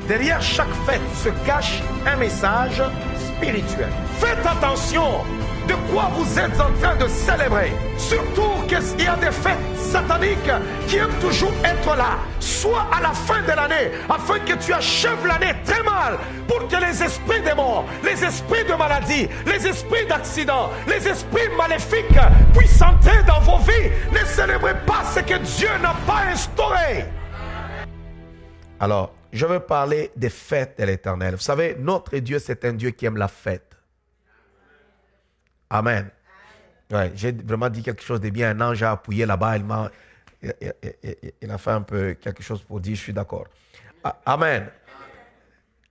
derrière chaque fête se cache un message spirituel. Faites attention de quoi vous êtes en train de célébrer. Surtout qu'il y a des fêtes sataniques qui aiment toujours être là, soit à la fin de l'année, afin que tu achèves l'année très mal, pour que les esprits des morts, les esprits de maladie, les esprits d'accident, les esprits maléfiques puissent entrer dans vos vies. Ne célébrez pas ce que Dieu n'a pas instauré. Alors, je veux parler des fêtes de l'Éternel. Vous savez, notre Dieu, c'est un Dieu qui aime la fête. Amen. Ouais, j'ai vraiment dit quelque chose de bien. Un ange a appuyé là-bas. Il a fait un peu quelque chose pour dire, je suis d'accord. Amen.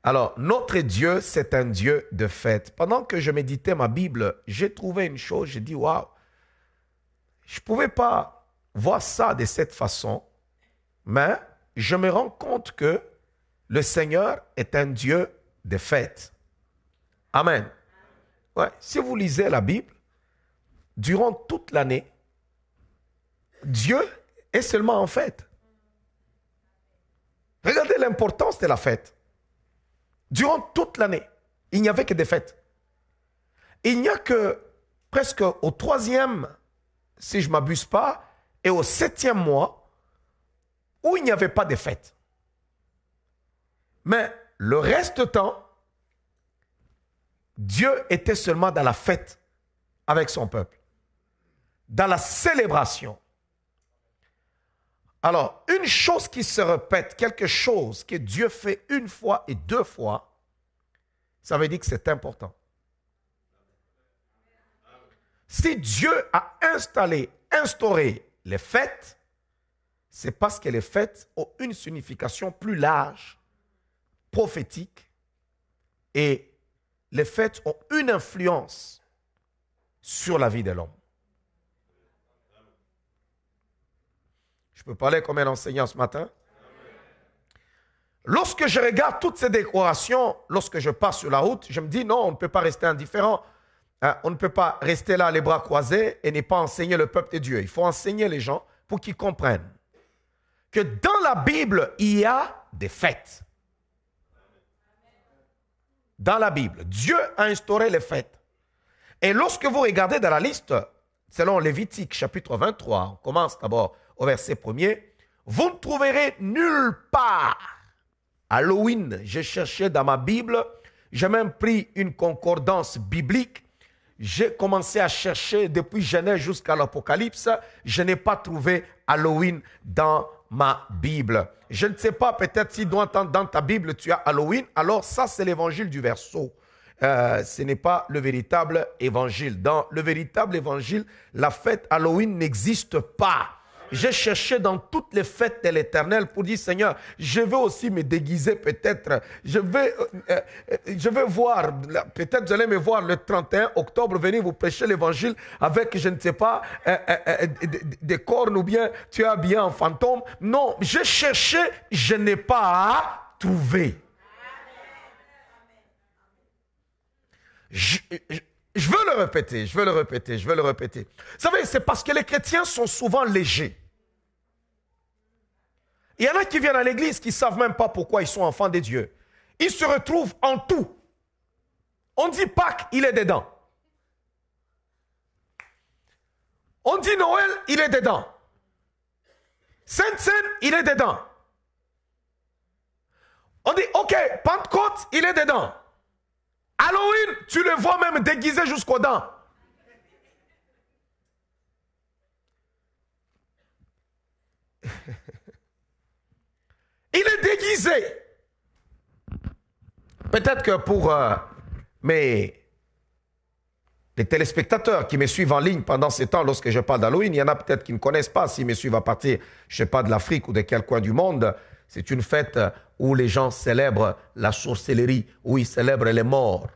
Alors, notre Dieu, c'est un Dieu de fête. Pendant que je méditais ma Bible, j'ai trouvé une chose. J'ai dit, waouh, je ne pouvais pas voir ça de cette façon, mais je me rends compte que le Seigneur est un Dieu de fête. Amen. Ouais, si vous lisez la Bible, durant toute l'année, Dieu est seulement en fête. Regardez l'importance de la fête. Durant toute l'année, il n'y avait que des fêtes. Il n'y a que presque au 3e, si je ne m'abuse pas, et au 7e mois, où il n'y avait pas de fêtes. Mais le reste du temps, Dieu était seulement dans la fête avec son peuple, dans la célébration. Alors, une chose qui se répète, quelque chose que Dieu fait une fois et 2 fois, ça veut dire que c'est important. Si Dieu a instauré les fêtes, c'est parce que les fêtes ont une signification plus large, prophétique, et les fêtes ont une influence sur la vie de l'homme. Je peux parler comme un enseignant ce matin? Lorsque je regarde toutes ces décorations, lorsque je passe sur la route, je me dis non, on ne peut pas rester indifférent. On ne peut pas rester là les bras croisés et ne pas enseigner le peuple de Dieu. Il faut enseigner les gens pour qu'ils comprennent que dans la Bible, il y a des fêtes. Dans la Bible, Dieu a instauré les fêtes. Et lorsque vous regardez dans la liste, selon Lévitique chapitre 23, on commence d'abord au verset 1er, vous ne trouverez nulle part Halloween. J'ai cherché dans ma Bible, j'ai même pris une concordance biblique. J'ai commencé à chercher depuis Genèse jusqu'à l'Apocalypse. Je n'ai pas trouvé Halloween dans ma Bible. Je ne sais pas, peut-être si dans ta Bible tu as Halloween, alors ça c'est l'évangile du verseau. Ce n'est pas le véritable évangile. Dans le véritable évangile, la fête Halloween n'existe pas. J'ai cherché dans toutes les fêtes de l'Éternel pour dire, Seigneur, je veux aussi me déguiser peut-être. Je veux voir, peut-être vous allez me voir le 31 octobre, venir vous prêcher l'évangile avec, je ne sais pas, des cornes ou bien tu es habillé en fantôme. Non, j'ai cherché, je n'ai pas trouvé. Je veux le répéter, je veux le répéter. Vous savez, c'est parce que les chrétiens sont souvent légers. Il y en a qui viennent à l'église qui ne savent même pas pourquoi ils sont enfants de Dieu. Ils se retrouvent en tout. On dit Pâques, il est dedans. On dit Noël, il est dedans. Sainte-Seine, il est dedans. On dit, ok, Pentecôte, il est dedans. Halloween, tu le vois même déguisé jusqu'aux dents. Il est déguisé. Peut-être que pour les téléspectateurs qui me suivent en ligne pendant ce temps, lorsque je parle d'Halloween, il y en a peut-être qui ne connaissent pas, s'ils me suivent à partir, je ne sais pas, de l'Afrique ou de quel coin du monde. C'est une fête où les gens célèbrent la sorcellerie, où ils célèbrent les morts.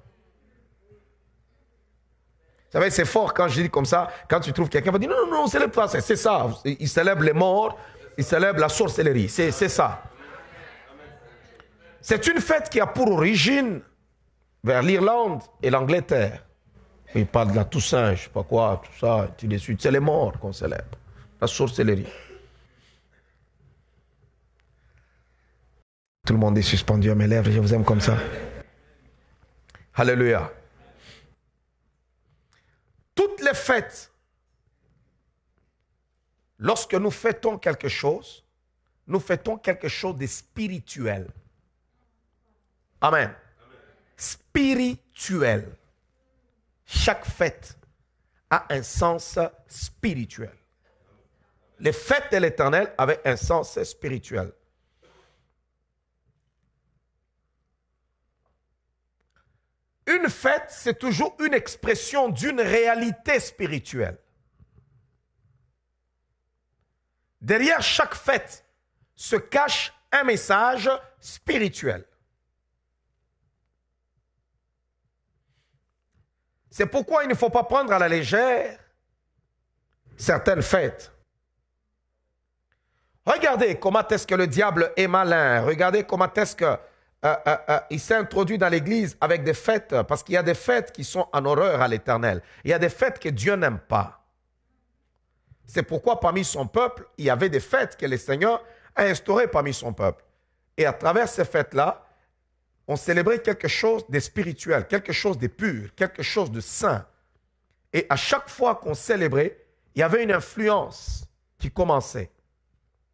Vous savez, c'est fort quand je dis comme ça, quand tu trouves quelqu'un qui va dire non, on ne célèbre pas, c'est ça. Ils célèbrent les morts, ils célèbrent la sorcellerie, c'est ça. C'est une fête qui a pour origine vers l'Irlande et l'Angleterre. Ils parlent de la Toussaint, je ne sais pas quoi, tout ça, tout de suite. C'est les morts qu'on célèbre, la sorcellerie. Tout le monde est suspendu à mes lèvres, je vous aime comme ça. Alléluia. Toutes les fêtes, lorsque nous fêtons quelque chose de spirituel. Amen. Spirituel. Chaque fête a un sens spirituel. Les fêtes de l'Éternel avaient un sens spirituel. Une fête, c'est toujours une expression d'une réalité spirituelle. Derrière chaque fête se cache un message spirituel. C'est pourquoi il ne faut pas prendre à la légère certaines fêtes. Regardez comment est-ce que le diable est malin. Regardez comment est-ce que il s'est introduit dans l'église avec des fêtes, parce qu'il y a des fêtes qui sont en horreur à l'Éternel. Il y a des fêtes que Dieu n'aime pas. C'est pourquoi parmi son peuple, il y avait des fêtes que le Seigneur a instaurées parmi son peuple. Et à travers ces fêtes-là, on célébrait quelque chose de spirituel, quelque chose de pur, quelque chose de saint. Et à chaque fois qu'on célébrait, il y avait une influence qui commençait.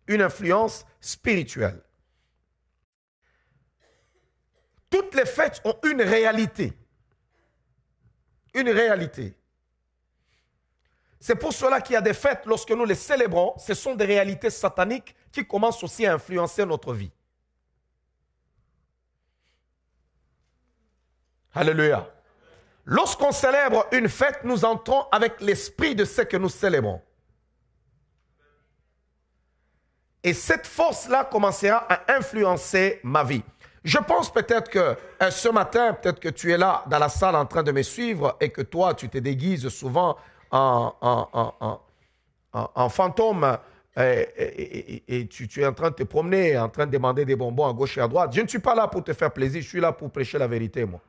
Une influence spirituelle. Toutes les fêtes ont une réalité. Une réalité. C'est pour cela qu'il y a des fêtes, lorsque nous les célébrons, ce sont des réalités sataniques qui commencent aussi à influencer notre vie. Alléluia. Lorsqu'on célèbre une fête, nous entrons avec l'esprit de ce que nous célébrons. Et cette force-là commencera à influencer ma vie. Je pense peut-être que ce matin, peut-être que tu es là dans la salle en train de me suivre et que toi, tu te déguises souvent en fantôme et tu es en train de te promener, en train de demander des bonbons à gauche et à droite. Je ne suis pas là pour te faire plaisir, je suis là pour prêcher la vérité, moi.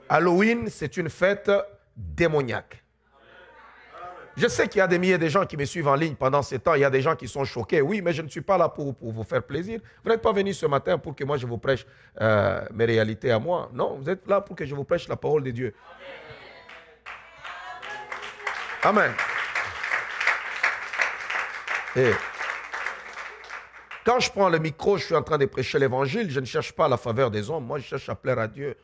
Halloween, c'est une fête démoniaque. Je sais qu'il y a des milliers de gens qui me suivent en ligne pendant ces temps. Il y a des gens qui sont choqués. Oui, mais je ne suis pas là pour vous faire plaisir. Vous n'êtes pas venu ce matin pour que moi je vous prêche mes réalités à moi. Non, vous êtes là pour que je vous prêche la parole de Dieu. Amen. Et quand je prends le micro, je suis en train de prêcher l'évangile. Je ne cherche pas la faveur des hommes. Moi, je cherche à plaire à Dieu.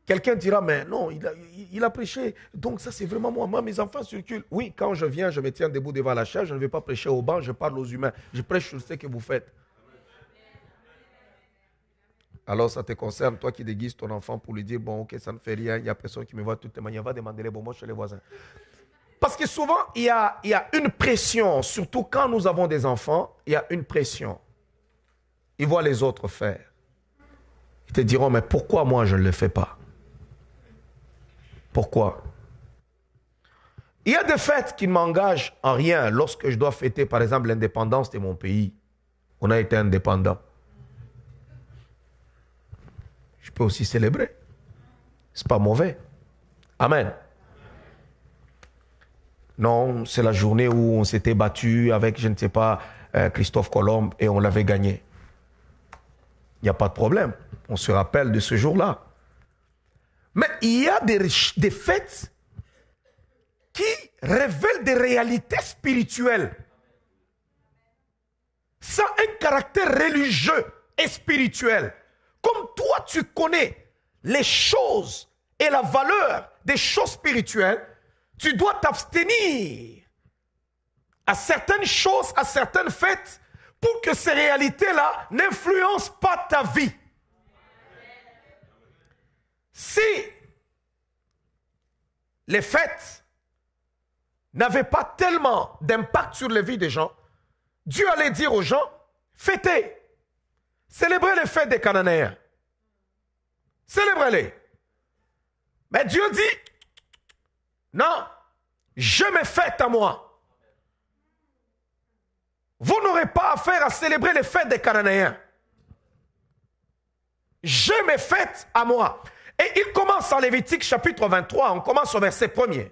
Quelqu'un dira, mais non, il a prêché, donc ça c'est vraiment moi. Moi, mes enfants circulent. Oui, quand je viens, je me tiens debout devant la chaise, je ne vais pas prêcher au banc, je parle aux humains. Je prêche sur ce que vous faites. Alors ça te concerne, toi qui déguises ton enfant pour lui dire, bon, ok, ça ne fait rien, il n'y a personne qui me voit de toutes les manières, va demander les bonbons chez les voisins. Parce que souvent, il y a une pression, surtout quand nous avons des enfants, il y a une pression. Ils voient les autres faire. Ils te diront, mais pourquoi moi je ne le fais pas? Pourquoi? Il y a des fêtes qui ne m'engagent en rien lorsque je dois fêter, par exemple, l'indépendance de mon pays. On a été indépendant. Je peux aussi célébrer. C'est pas mauvais. Amen. Non, c'est la journée où on s'était battu avec, je ne sais pas, Christophe Colomb et on l'avait gagné. Il n'y a pas de problème. On se rappelle de ce jour-là. Mais il y a des fêtes qui révèlent des réalités spirituelles. Ça a un caractère religieux et spirituel. Comme toi, tu connais les choses et la valeur des choses spirituelles, tu dois t'abstenir à certaines choses, à certaines fêtes, pour que ces réalités-là n'influencent pas ta vie. Si les fêtes n'avaient pas tellement d'impact sur les vies des gens, Dieu allait dire aux gens, fêtez, célébrez les fêtes des Cananéens. Célébrez-les. Mais Dieu dit, non, je me fête à moi. Vous n'aurez pas affaire à célébrer les fêtes des Cananéens. Je me fête à moi. Et il commence en Lévitique chapitre 23, on commence au verset 1er.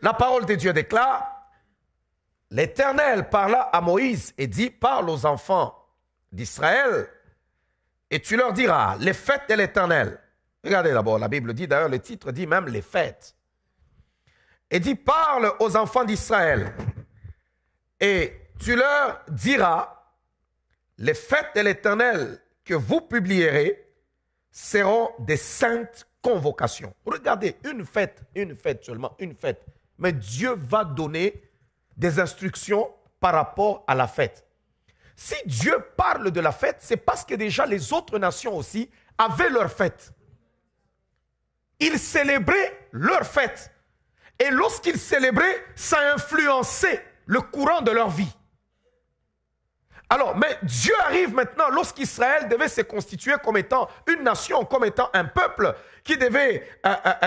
La parole de Dieu déclare, l'Éternel parla à Moïse et dit, parle aux enfants d'Israël et tu leur diras, les fêtes de l'Éternel. Regardez d'abord, la Bible dit, d'ailleurs le titre dit même les fêtes. Et dit, parle aux enfants d'Israël et tu leur diras, les fêtes de l'Éternel que vous publierez seront des saintes convocations. Regardez, une fête seulement, une fête. Mais Dieu va donner des instructions par rapport à la fête. Si Dieu parle de la fête, c'est parce que déjà les autres nations aussi avaient leur fête. Ils célébraient leur fête. Et lorsqu'ils célébraient, ça influençait le courant de leur vie. Alors, mais Dieu arrive maintenant, lorsqu'Israël devait se constituer comme étant une nation, comme étant un peuple qui devait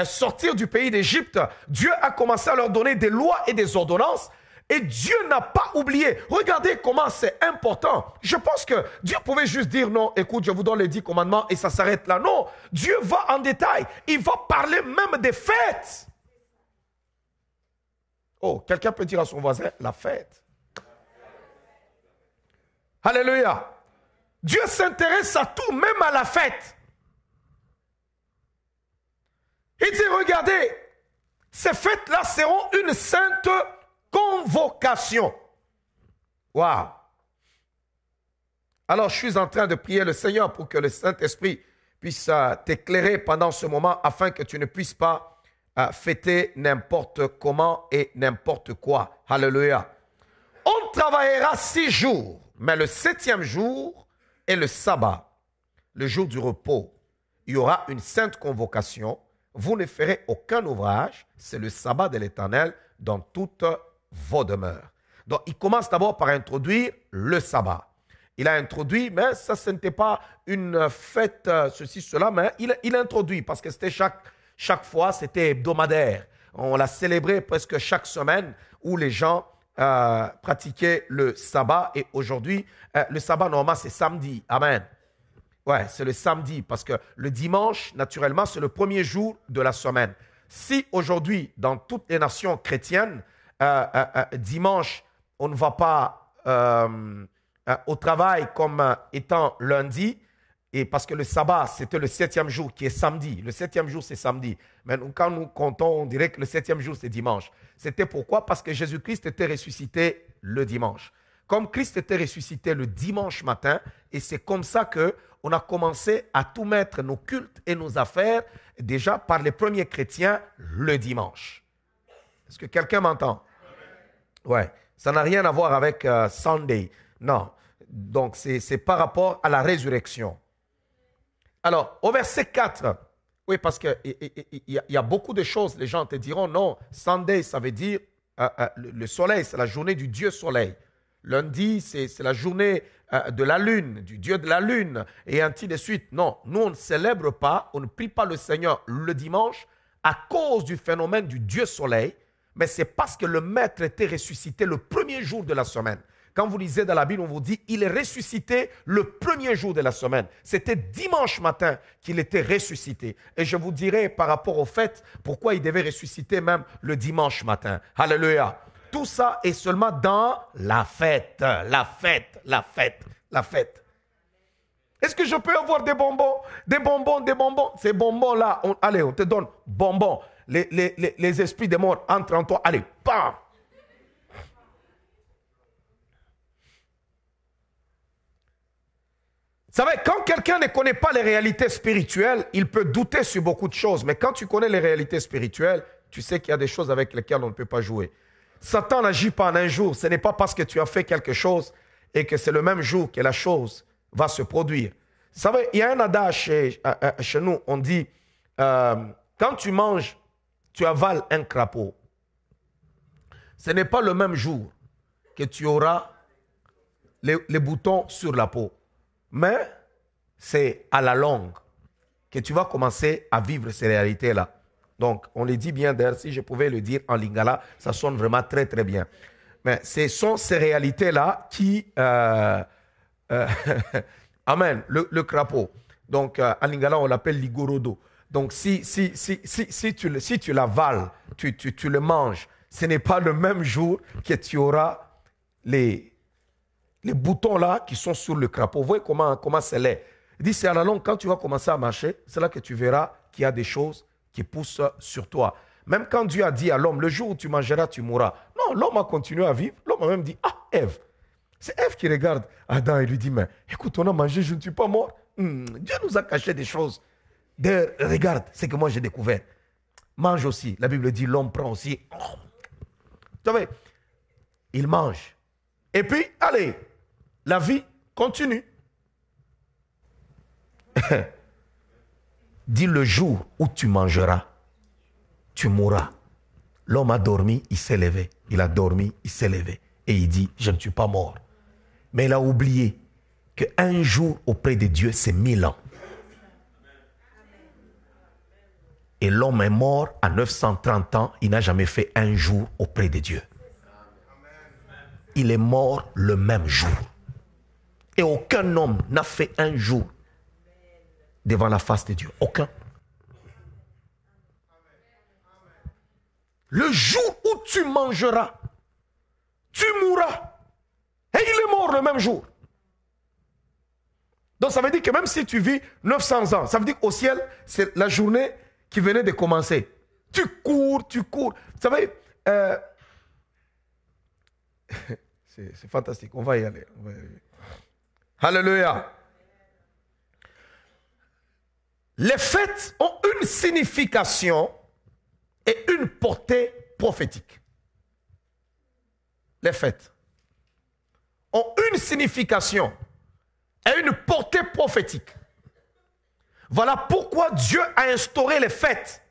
sortir du pays d'Égypte, Dieu a commencé à leur donner des lois et des ordonnances. Et Dieu n'a pas oublié. Regardez comment c'est important. Je pense que Dieu pouvait juste dire non, écoute, je vous donne les 10 commandements et ça s'arrête là. Non, Dieu va en détail. Il va parler même des fêtes. Oh, quelqu'un peut dire à son voisin, la fête. Alléluia. Dieu s'intéresse à tout, même à la fête. Il dit, regardez, ces fêtes-là seront une sainte convocation. Waouh. Alors, je suis en train de prier le Seigneur pour que le Saint-Esprit puisse t'éclairer pendant ce moment afin que tu ne puisses pas fêter n'importe comment et n'importe quoi. Alléluia. On travaillera 6 jours, mais le 7e jour est le sabbat, le jour du repos. Il y aura une sainte convocation. Vous ne ferez aucun ouvrage. C'est le sabbat de l'Éternel dans toutes vos demeures. Donc, il commence d'abord par introduire le sabbat. Il a introduit, mais ça, ce n'était pas une fête, ceci, cela, mais il introduit parce que c'était chaque fois, c'était hebdomadaire. On l'a célébré presque chaque semaine où les gens pratiquaient le sabbat. Et aujourd'hui, le sabbat, normalement, c'est samedi. Amen. Ouais, c'est le samedi parce que le dimanche, naturellement, c'est le premier jour de la semaine. Si aujourd'hui, dans toutes les nations chrétiennes, dimanche, on ne va pas au travail comme étant lundi, et parce que le sabbat, c'était le 7e jour qui est samedi. Le 7e jour, c'est samedi. Mais quand nous comptons, on dirait que le 7e jour, c'est dimanche. C'était pourquoi? Parce que Jésus-Christ était ressuscité le dimanche. Comme Christ était ressuscité le dimanche matin, et c'est comme ça qu'on a commencé à tout mettre, nos cultes et nos affaires, déjà par les premiers chrétiens, le dimanche. Est-ce que quelqu'un m'entend? Ouais, ça n'a rien à voir avec Sunday. Non, donc c'est par rapport à la résurrection. Alors, au verset 4, oui, parce qu'il y a beaucoup de choses, les gens te diront, non, Sunday, ça veut dire le soleil, c'est la journée du Dieu soleil. Lundi, c'est la journée de la lune, du Dieu de la lune, et ainsi de suite. Non, nous, on ne célèbre pas, on ne prie pas le Seigneur le dimanche à cause du phénomène du Dieu soleil, mais c'est parce que le Maître était ressuscité le premier jour de la semaine. Quand vous lisez dans la Bible, on vous dit, il est ressuscité le premier jour de la semaine. C'était dimanche matin qu'il était ressuscité. Et je vous dirai par rapport au fait, pourquoi il devait ressusciter même le dimanche matin. Alléluia. Tout ça est seulement dans la fête, la fête, la fête, la fête. Est-ce que je peux avoir des bonbons? Des bonbons, des bonbons. Ces bonbons-là, allez, on te donne bonbons. Les esprits des morts entrent en toi. Allez, bam! Vous savez, quand quelqu'un ne connaît pas les réalités spirituelles, il peut douter sur beaucoup de choses. Mais quand tu connais les réalités spirituelles, tu sais qu'il y a des choses avec lesquelles on ne peut pas jouer. Satan n'agit pas en un jour. Ce n'est pas parce que tu as fait quelque chose et que c'est le même jour que la chose va se produire. Vous savez, il y a un adage chez nous, on dit, quand tu manges, tu avales un crapaud. Ce n'est pas le même jour que tu auras les boutons sur la peau. Mais c'est à la longue que tu vas commencer à vivre ces réalités-là. Donc, on le dit bien d'ailleurs, si je pouvais le dire en lingala, ça sonne vraiment très, très bien. Mais ce sont ces réalités-là qui... Amen, le crapaud. Donc, en lingala, on l'appelle ligorodo. Donc, si tu l'avales, tu le manges, ce n'est pas le même jour que tu auras les boutons là qui sont sur le crapaud. Vous voyez comment c'est laid. Il dit, c'est à la longue, quand tu vas commencer à marcher, c'est là que tu verras qu'il y a des choses qui poussent sur toi. Même quand Dieu a dit à l'homme, le jour où tu mangeras, tu mourras. Non, l'homme a continué à vivre. L'homme a même dit, ah, Ève. C'est Ève qui regarde Adam et lui dit, mais écoute, on a mangé, je ne suis pas mort. Dieu nous a caché des choses. Regarde, c'est que moi j'ai découvert. Mange aussi. La Bible dit, l'homme prend aussi. Vous savez, il mange. Et puis, allez, la vie continue. Dis le jour où tu mangeras, tu mourras. L'homme a dormi, il s'est levé. Il a dormi, il s'est levé. Et il dit, je ne suis pas mort. Mais il a oublié qu'un jour auprès de Dieu, c'est 1000 ans. Et l'homme est mort à 930 ans. Il n'a jamais fait un jour auprès de Dieu. Il est mort le même jour. Et aucun homme n'a fait un jour devant la face de Dieu. Aucun. Le jour où tu mangeras, tu mourras. Et il est mort le même jour. Donc ça veut dire que même si tu vis 900 ans, ça veut dire qu'au ciel, c'est la journée qui venait de commencer. Tu cours, tu cours. Vous savez, c'est fantastique. On va y aller. Alléluia. Les fêtes ont une signification et une portée prophétique. Les fêtes ont une signification et une portée prophétique. Voilà pourquoi Dieu a instauré les fêtes.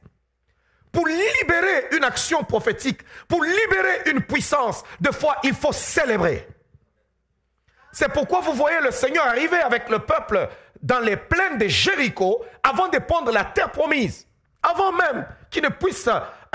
Pour libérer une action prophétique, pour libérer une puissance, des fois il faut célébrer. C'est pourquoi vous voyez le Seigneur arriver avec le peuple dans les plaines de Jéricho avant de prendre la terre promise. Avant même qu'il ne puisse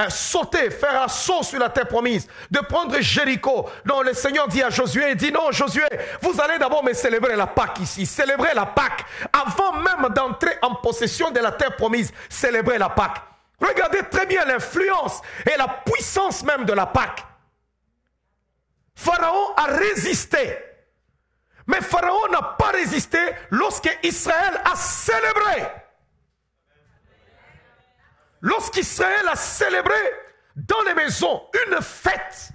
sauter, faire assaut sur la terre promise, de prendre Jéricho. Non, le Seigneur dit à Josué, il dit non, Josué, vous allez d'abord me célébrer la Pâque ici, célébrer la Pâque. Avant même d'entrer en possession de la terre promise, célébrer la Pâque. Regardez très bien l'influence et la puissance même de la Pâque. Pharaon a résisté. Mais Pharaon n'a pas résisté lorsque Israël a célébré. Lorsqu'Israël a célébré dans les maisons une fête,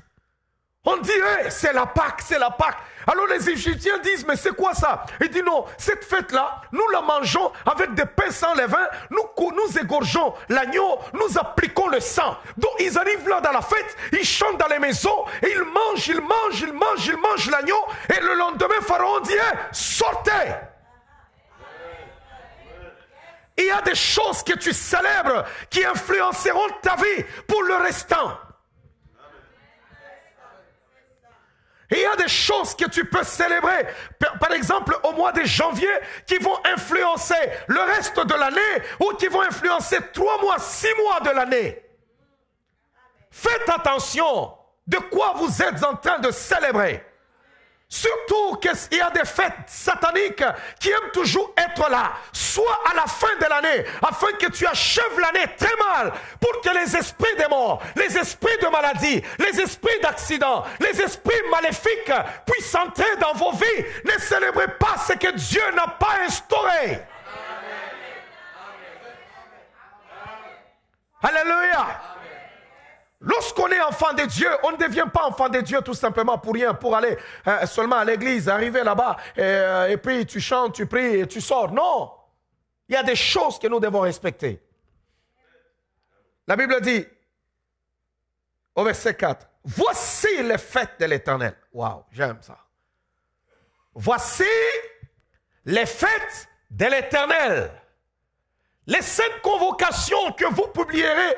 on dirait c'est la Pâque, c'est la Pâque. Alors les Égyptiens disent, mais c'est quoi ça? Il dit non, cette fête-là, nous la mangeons avec des pains sans levain, nous égorgeons l'agneau, nous appliquons le sang. Donc ils arrivent là dans la fête, ils chantent dans les maisons, et ils mangent l'agneau, et le lendemain, Pharaon dit, sortez! Il y a des choses que tu célèbres qui influenceront ta vie pour le restant. Il y a des choses que tu peux célébrer, par exemple au mois de janvier, qui vont influencer le reste de l'année ou qui vont influencer 3 mois, 6 mois de l'année. Faites attention de quoi vous êtes en train de célébrer. Surtout qu'il y a des fêtes sataniques qui aiment toujours être là, soit à la fin de l'année, afin que tu achèves l'année très mal, pour que les esprits des morts, les esprits de maladie, les esprits d'accidents, les esprits maléfiques puissent entrer dans vos vies. Ne célébrez pas ce que Dieu n'a pas instauré. Alléluia. Lorsqu'on est enfant de Dieu, on ne devient pas enfant de Dieu tout simplement pour rien, pour aller seulement à l'église, arriver là-bas, et puis tu chantes, tu pries et tu sors. Non, il y a des choses que nous devons respecter. La Bible dit, au verset 4, voici les fêtes de l'Éternel. Waouh, j'aime ça. Voici les fêtes de l'Éternel. Les 5 convocations que vous publierez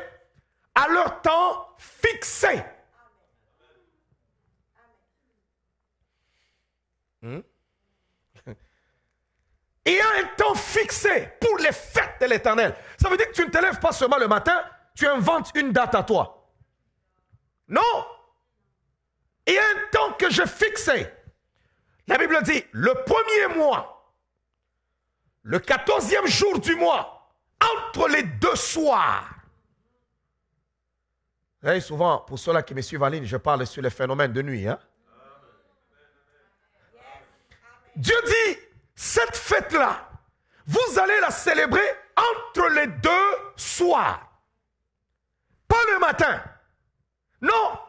à leur temps fixé. Il y a un temps fixé pour les fêtes de l'Éternel. Ça veut dire que tu ne te lèves pas seulement le matin, tu inventes une date à toi. Non. Il y a un temps que j'ai fixé. La Bible dit, le premier mois, le 14e jour du mois, entre les 2 soirs. Vous savez, souvent, pour ceux-là qui me suivent en ligne, je parle sur les phénomènes de nuit. Hein? Dieu dit, cette fête-là, vous allez la célébrer entre les deux soirs. Pas le matin. Non.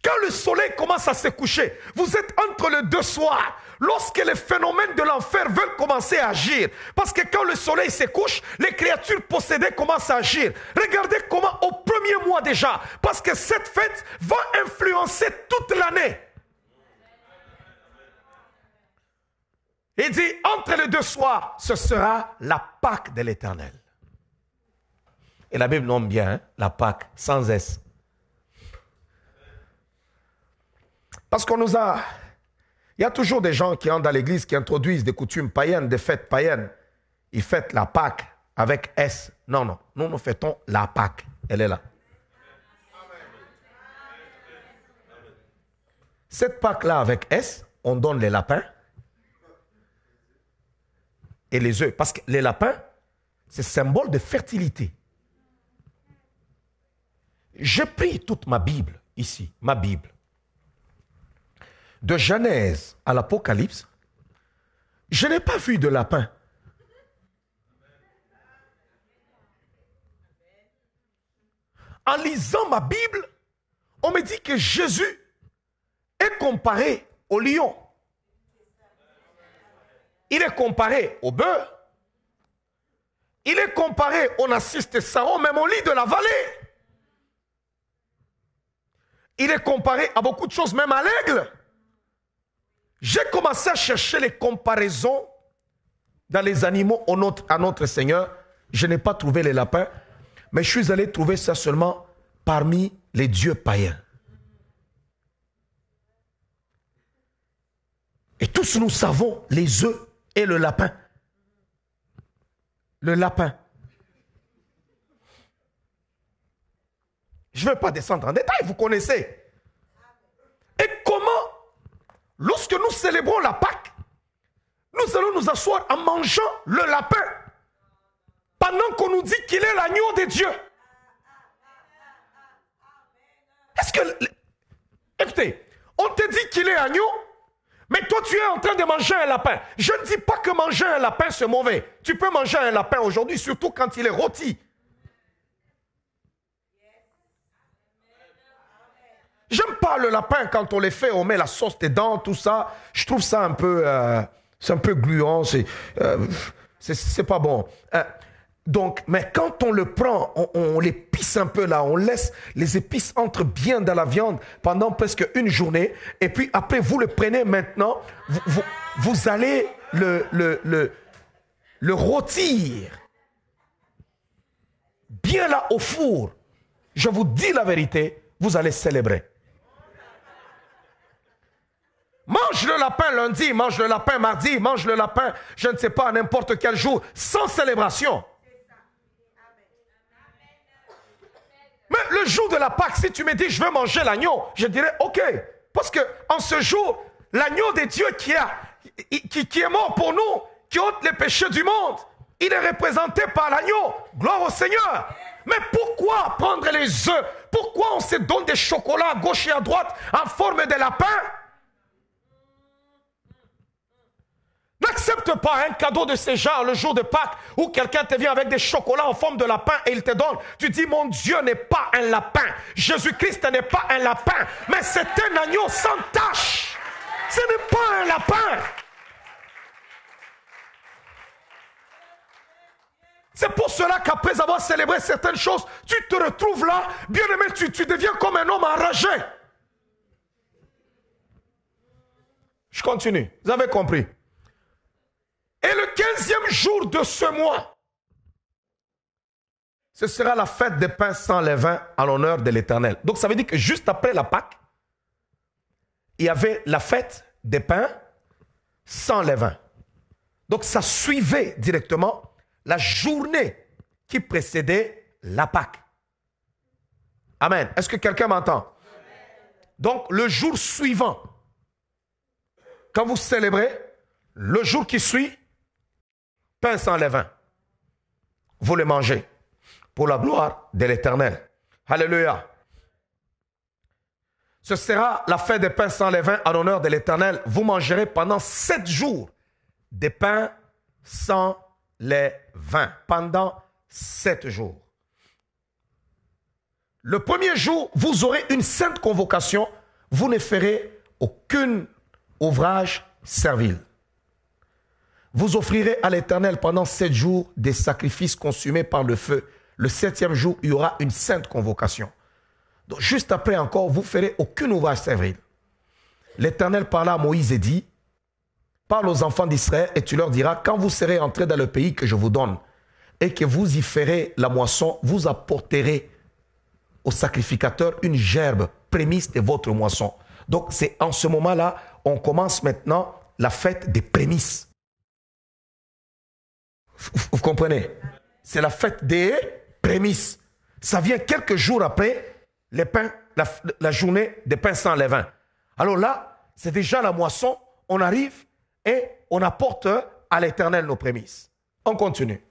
Quand le soleil commence à se coucher, vous êtes entre les deux soirs. Lorsque les phénomènes de l'enfer veulent commencer à agir. Parce que quand le soleil se couche, les créatures possédées commencent à agir. Regardez comment au premier mois déjà. Parce que cette fête va influencer toute l'année. Il dit, entre les deux soirs, ce sera la Pâque de l'Éternel. Et la Bible nomme bien, hein, la Pâque, sans S. Parce qu'on nous a... Il y a toujours des gens qui entrent dans l'église, qui introduisent des coutumes païennes, des fêtes païennes. Ils fêtent la Pâque avec S. Non, non. Nous fêtons la Pâque. Elle est là. Cette Pâque-là avec S, on donne les lapins et les œufs. Parce que les lapins, c'est symbole de fertilité. J'ai pris toute ma Bible ici, ma Bible. De Genèse à l'Apocalypse, je n'ai pas vu de lapin. En lisant ma Bible, on me dit que Jésus est comparé au lion. Il est comparé au bœuf. Il est comparé au narcisse de Saron, même au lit de la vallée. Il est comparé à beaucoup de choses, même à l'aigle. J'ai commencé à chercher les comparaisons dans les animaux à notre Seigneur. Je n'ai pas trouvé les lapins, mais je suis allé trouver ça seulement parmi les dieux païens. Et tous nous savons les œufs et le lapin. Le lapin. Je ne vais pas descendre en détail, vous connaissez. Et comment, lorsque nous célébrons la Pâque, nous allons nous asseoir en mangeant le lapin, pendant qu'on nous dit qu'il est l'agneau de Dieu. Est-ce que... Écoutez, on te dit qu'il est agneau, mais toi tu es en train de manger un lapin. Je ne dis pas que manger un lapin c'est mauvais. Tu peux manger un lapin aujourd'hui, surtout quand il est rôti. J'aime pas le lapin quand on les fait, on met la sauce dedans, tout ça. Je trouve ça un peu, c'est un peu gluant, c'est pas bon. Donc, mais quand on le prend, on l'épice un peu là, on laisse les épices entrent bien dans la viande pendant presque une journée, et puis après vous le prenez maintenant, vous allez le rôtir bien là au four. Je vous dis la vérité, vous allez célébrer. Mange le lapin lundi, mange le lapin mardi, mange le lapin, je ne sais pas, à n'importe quel jour, sans célébration. Mais le jour de la Pâque, si tu me dis je veux manger l'agneau, je dirais ok. Parce que en ce jour, l'agneau de Dieu qui est mort pour nous, qui ôte les péchés du monde, il est représenté par l'agneau. Gloire au Seigneur. Mais pourquoi prendre les œufs? Pourquoi on se donne des chocolats à gauche et à droite en forme de lapin? N'accepte pas un cadeau de ce genre le jour de Pâques où quelqu'un te vient avec des chocolats en forme de lapin et il te donne. Tu dis mon Dieu n'est pas un lapin. Jésus-Christ n'est pas un lapin. Mais c'est un agneau sans tache. Ce n'est pas un lapin. C'est pour cela qu'après avoir célébré certaines choses, tu te retrouves là, bien aimé, tu deviens comme un homme enragé. Je continue. Vous avez compris. Et le 15e jour de ce mois, ce sera la fête des pains sans levain en l'honneur de l'Éternel. Donc ça veut dire que juste après la Pâque, il y avait la fête des pains sans levain. Donc ça suivait directement la journée qui précédait la Pâque. Amen. Est-ce que quelqu'un m'entend? Donc le jour suivant, quand vous célébrez, le jour qui suit, pain sans levain, vous le mangez pour la gloire de l'Éternel. Alléluia. Ce sera la fête des pains sans levain en l'honneur de l'Éternel. Vous mangerez pendant 7 jours des pains sans levain pendant 7 jours. Le premier jour, vous aurez une sainte convocation. Vous ne ferez aucun ouvrage servile. Vous offrirez à l'Éternel pendant 7 jours des sacrifices consumés par le feu. Le 7e jour, il y aura une sainte convocation. Donc, juste après encore, vous ferez aucun ouvrage servile. L'Éternel parla à Moïse et dit, parle aux enfants d'Israël et tu leur diras, quand vous serez entrés dans le pays que je vous donne et que vous y ferez la moisson, vous apporterez au sacrificateur une gerbe, prémisse de votre moisson. Donc, c'est en ce moment-là, on commence maintenant la fête des prémices. Vous comprenez? C'est la fête des prémices. Ça vient quelques jours après les pains, la journée des pains sans levain. Alors là, c'est déjà la moisson. On arrive et on apporte à l'Éternel nos prémices. On continue.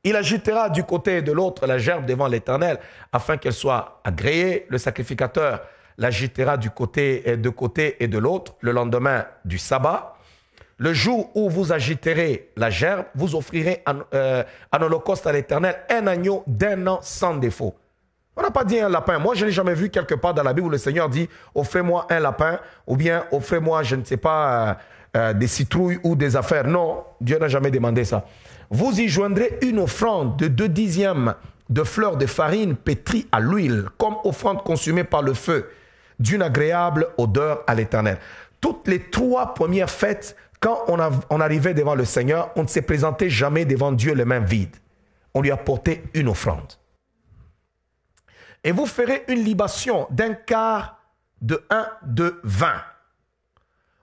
Il agitera du côté et de l'autre la gerbe devant l'Éternel afin qu'elle soit agréée. Le sacrificateur l'agitera du côté et de l'autre le lendemain du sabbat. Le jour où vous agiterez la gerbe, vous offrirez en holocauste à l'Éternel un agneau d'1 an sans défaut. On n'a pas dit un lapin. Moi, je n'ai jamais vu quelque part dans la Bible où le Seigneur dit « offrez-moi un lapin » ou bien « offrez-moi, je ne sais pas, des citrouilles ou des affaires ». Non, Dieu n'a jamais demandé ça. Vous y joindrez une offrande de 2/10 de fleurs de farine pétrie à l'huile, comme offrande consumée par le feu, d'une agréable odeur à l'Éternel. Toutes les 3 premières fêtes, quand on arrivait devant le Seigneur, on ne s'est présenté jamais devant Dieu les mains vides. On lui a porté une offrande. Et vous ferez une libation d'un quart de vin.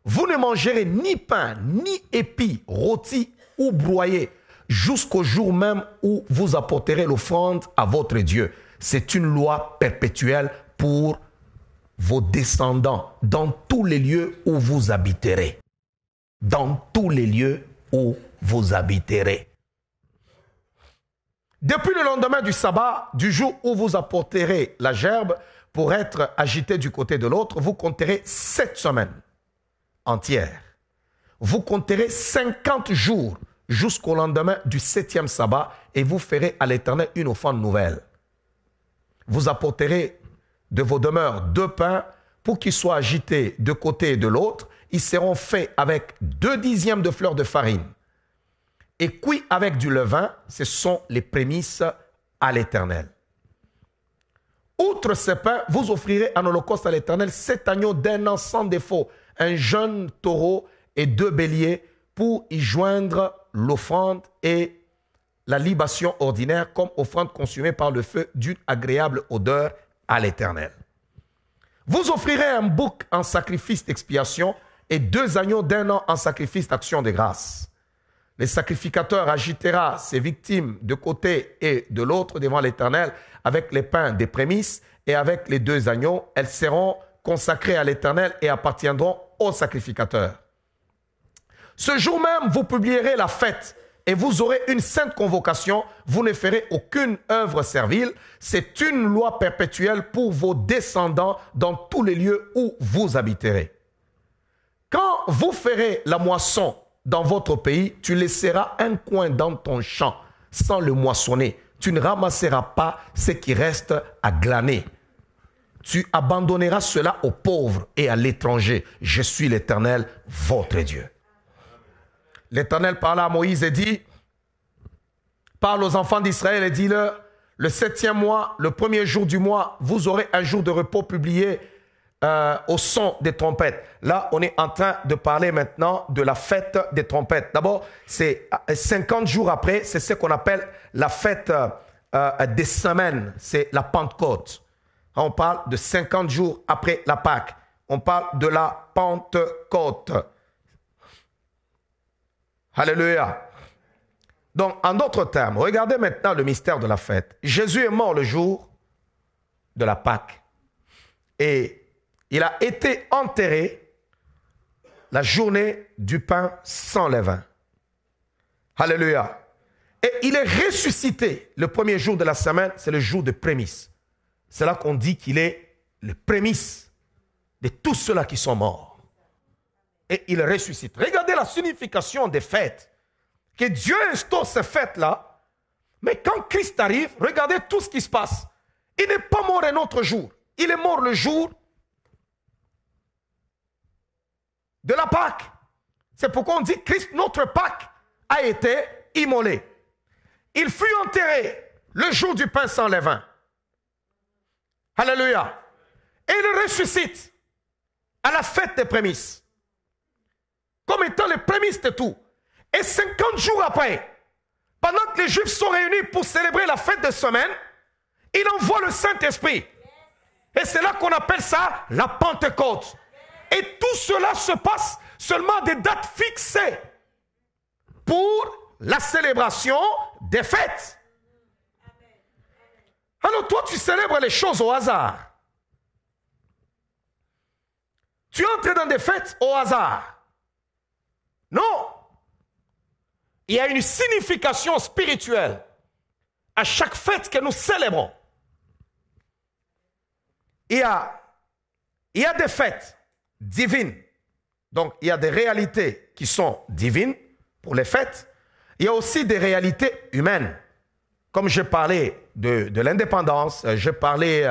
Vous ne mangerez ni pain, ni épis, rôtis ou broyés, jusqu'au jour même où vous apporterez l'offrande à votre Dieu. C'est une loi perpétuelle pour vos descendants dans tous les lieux où vous habiterez. Dans tous les lieux où vous habiterez. Depuis le lendemain du sabbat, du jour où vous apporterez la gerbe pour être agitée du côté de l'autre, vous compterez 7 semaines entières. Vous compterez 50 jours jusqu'au lendemain du 7e sabbat et vous ferez à l'Éternel une offrande nouvelle. Vous apporterez de vos demeures 2 pains pour qu'ils soient agités de côté et de l'autre. Ils seront faits avec 2/10 de fleurs de farine et cuits avec du levain. Ce sont les prémices à l'Éternel. Outre ces pains, vous offrirez en holocauste à l'Éternel 7 agneaux d'1 an sans défaut, un jeune taureau et 2 béliers pour y joindre l'offrande et la libation ordinaire comme offrande consumée par le feu d'une agréable odeur à l'Éternel. Vous offrirez un bouc en sacrifice d'expiation et 2 agneaux d'1 an en sacrifice d'action de grâce. Le sacrificateur agitera ses victimes de côté et de l'autre devant l'Éternel avec les pains des prémices et avec les 2 agneaux. Elles seront consacrées à l'Éternel et appartiendront au sacrificateur. Ce jour même, vous publierez la fête et vous aurez une sainte convocation. Vous ne ferez aucune œuvre servile. C'est une loi perpétuelle pour vos descendants dans tous les lieux où vous habiterez. Quand vous ferez la moisson dans votre pays, tu laisseras un coin dans ton champ sans le moissonner. Tu ne ramasseras pas ce qui reste à glaner. Tu abandonneras cela aux pauvres et à l'étranger. Je suis l'Éternel, votre Dieu. L'Éternel parla à Moïse et dit, parle aux enfants d'Israël et dis-leur, le 7e mois, le premier jour du mois, vous aurez un jour de repos publié au son des trompettes. Là, on est en train de parler maintenant de la fête des trompettes. D'abord, c'est 50 jours après, c'est ce qu'on appelle la fête des semaines. C'est la Pentecôte. On parle de 50 jours après la Pâque. On parle de la Pentecôte. Alléluia. Donc, en d'autres termes, regardez maintenant le mystère de la fête. Jésus est mort le jour de la Pâque. Et il a été enterré la journée du pain sans levain. Alléluia. Et il est ressuscité le premier jour de la semaine, c'est le jour de prémices. C'est là qu'on dit qu'il est le prémisse de tous ceux-là qui sont morts. et il ressuscite. Regardez la signification des fêtes. Que Dieu instaure ces fêtes-là, mais quand Christ arrive, regardez tout ce qui se passe. Il n'est pas mort un autre jour. Il est mort le jour de la Pâque. C'est pourquoi on dit Christ, notre Pâque, a été immolé. Il fut enterré le jour du pain sans levain. Alléluia. Et il ressuscite à la fête des prémices, comme étant les prémices de tout. Et 50 jours après, pendant que les Juifs sont réunis pour célébrer la fête de semaine, il envoie le Saint-Esprit. Et c'est là qu'on appelle ça la Pentecôte. Et tout cela se passe seulement à des dates fixées pour la célébration des fêtes. Alors toi, tu célèbres les choses au hasard. Tu entres dans des fêtes au hasard. Non. Il y a une signification spirituelle à chaque fête que nous célébrons. Il y a des fêtes divines. Donc, il y a des réalités qui sont divines pour les fêtes. Il y a aussi des réalités humaines. Comme je parlais de l'indépendance, je parlais,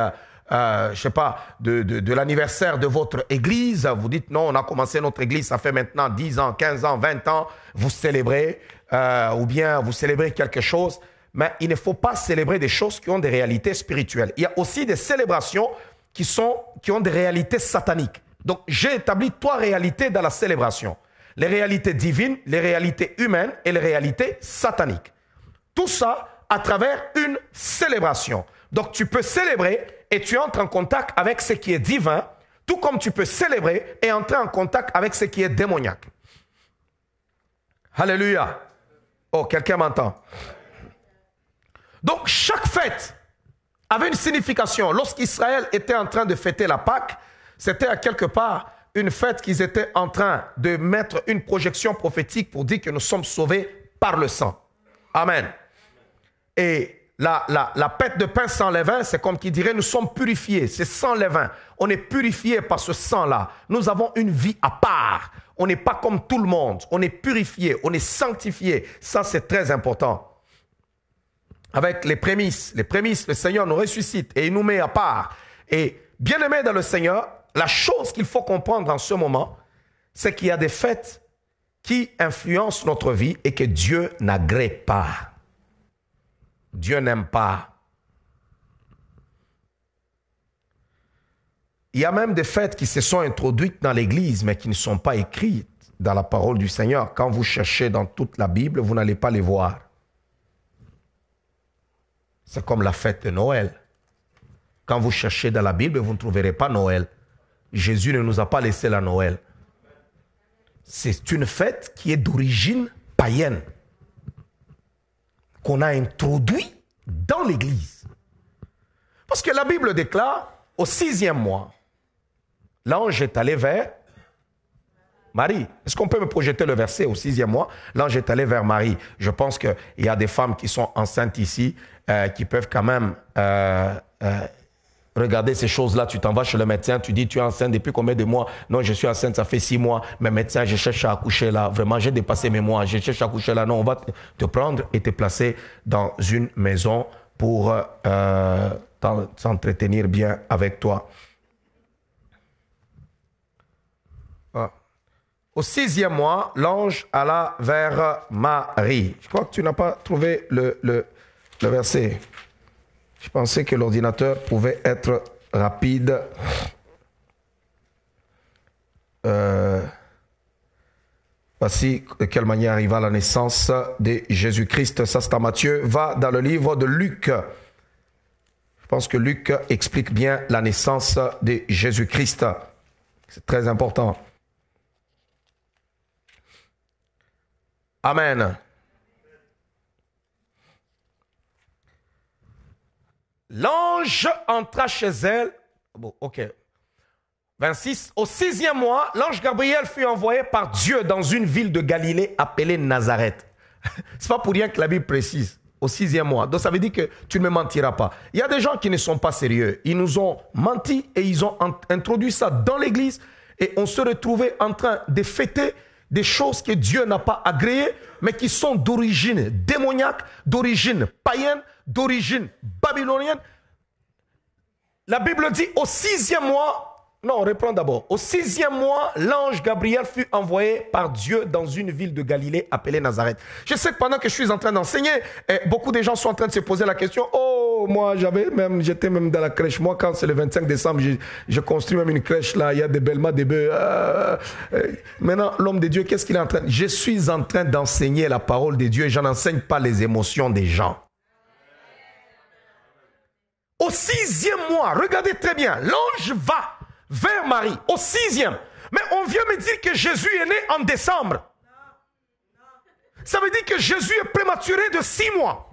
je sais pas, de l'anniversaire de votre église. Vous dites, non, on a commencé notre église, ça fait maintenant 10 ans, 15 ans, 20 ans. Vous célébrez, ou bien vous célébrez quelque chose. Mais il ne faut pas célébrer des choses qui ont des réalités spirituelles. Il y a aussi des célébrations qui ont des réalités sataniques. Donc, j'ai établi 3 réalités dans la célébration. Les réalités divines, les réalités humaines et les réalités sataniques. Tout ça à travers une célébration. Donc, tu peux célébrer et tu entres en contact avec ce qui est divin, tout comme tu peux célébrer et entrer en contact avec ce qui est démoniaque. Alléluia. Oh, quelqu'un m'entend? Donc, chaque fête avait une signification. Lorsqu'Israël était en train de fêter la Pâque, c'était à quelque part une fête qu'ils étaient en train de mettre une projection prophétique pour dire que nous sommes sauvés par le sang. Amen. Et la fête de pain sans levain, c'est comme qui dirait nous sommes purifiés. C'est sans levain. On est purifié par ce sang-là. Nous avons une vie à part. On n'est pas comme tout le monde. On est purifié, on est sanctifié. Ça, c'est très important. Avec les prémices, le Seigneur nous ressuscite et il nous met à part. Et bien aimé dans le Seigneur, la chose qu'il faut comprendre en ce moment, c'est qu'il y a des fêtes qui influencent notre vie et que Dieu n'agrée pas. Dieu n'aime pas. Il y a même des fêtes qui se sont introduites dans l'Église, mais qui ne sont pas écrites dans la parole du Seigneur. Quand vous cherchez dans toute la Bible, vous n'allez pas les voir. C'est comme la fête de Noël. Quand vous cherchez dans la Bible, vous ne trouverez pas Noël. Jésus ne nous a pas laissé la Noël. C'est une fête qui est d'origine païenne, qu'on a introduit dans l'Église. Parce que la Bible déclare, au 6e mois, l'ange est allé vers Marie. Est-ce qu'on peut me projeter le verset au 6e mois? L'ange est allé vers Marie. Je pense qu'il y a des femmes qui sont enceintes ici, qui peuvent quand même regarder ces choses-là. Tu t'en vas chez le médecin, tu dis, tu es enceinte depuis combien de mois? Non, je suis enceinte, ça fait 6 mois. Mais médecin, je cherche à accoucher là. Vraiment, j'ai dépassé mes mois. Je cherche à accoucher là. Non, on va te prendre et te placer dans une maison pour s'entretenir bien avec toi. Ah. Au 6e mois, l'ange alla vers Marie. Je crois que tu n'as pas trouvé le verset. Je pensais que l'ordinateur pouvait être rapide. Voici de quelle manière arriva la naissance de Jésus-Christ. Ça, c'est à Matthieu. Va dans le livre de Luc. Je pense que Luc explique bien la naissance de Jésus-Christ. C'est très important. Amen. L'ange entra chez elle. Bon, ok. 26. Au 6e mois, l'ange Gabriel fut envoyé par Dieu dans une ville de Galilée appelée Nazareth. C'est pas pour rien que la Bible précise. Au 6e mois. Donc ça veut dire que tu ne me mentiras pas. Il y a des gens qui ne sont pas sérieux. Ils nous ont menti et ils ont introduit ça dans l'église. Et on se retrouvait en train de fêter des choses que Dieu n'a pas agréées, mais qui sont d'origine démoniaque, d'origine païenne, d'origine babylonienne. La Bible dit au 6e mois, non, on reprend d'abord. Au 6e mois, l'ange Gabriel fut envoyé par Dieu dans une ville de Galilée appelée Nazareth. Je sais que pendant que je suis en train d'enseigner, beaucoup de gens sont en train de se poser la question. Oh, moi, j'étais même dans la crèche. Moi, quand c'est le 25 décembre, je construis même une crèche là. Il y a des belles des bœufs. Maintenant, l'homme de Dieu, qu'est-ce qu'il est en train? Je suis en train d'enseigner la parole de Dieu et je n'enseigne pas les émotions des gens. Au 6e mois, regardez très bien, l'ange va vers Marie, au 6e. Mais on vient me dire que Jésus est né en décembre. Ça veut dire que Jésus est prématuré de 6 mois.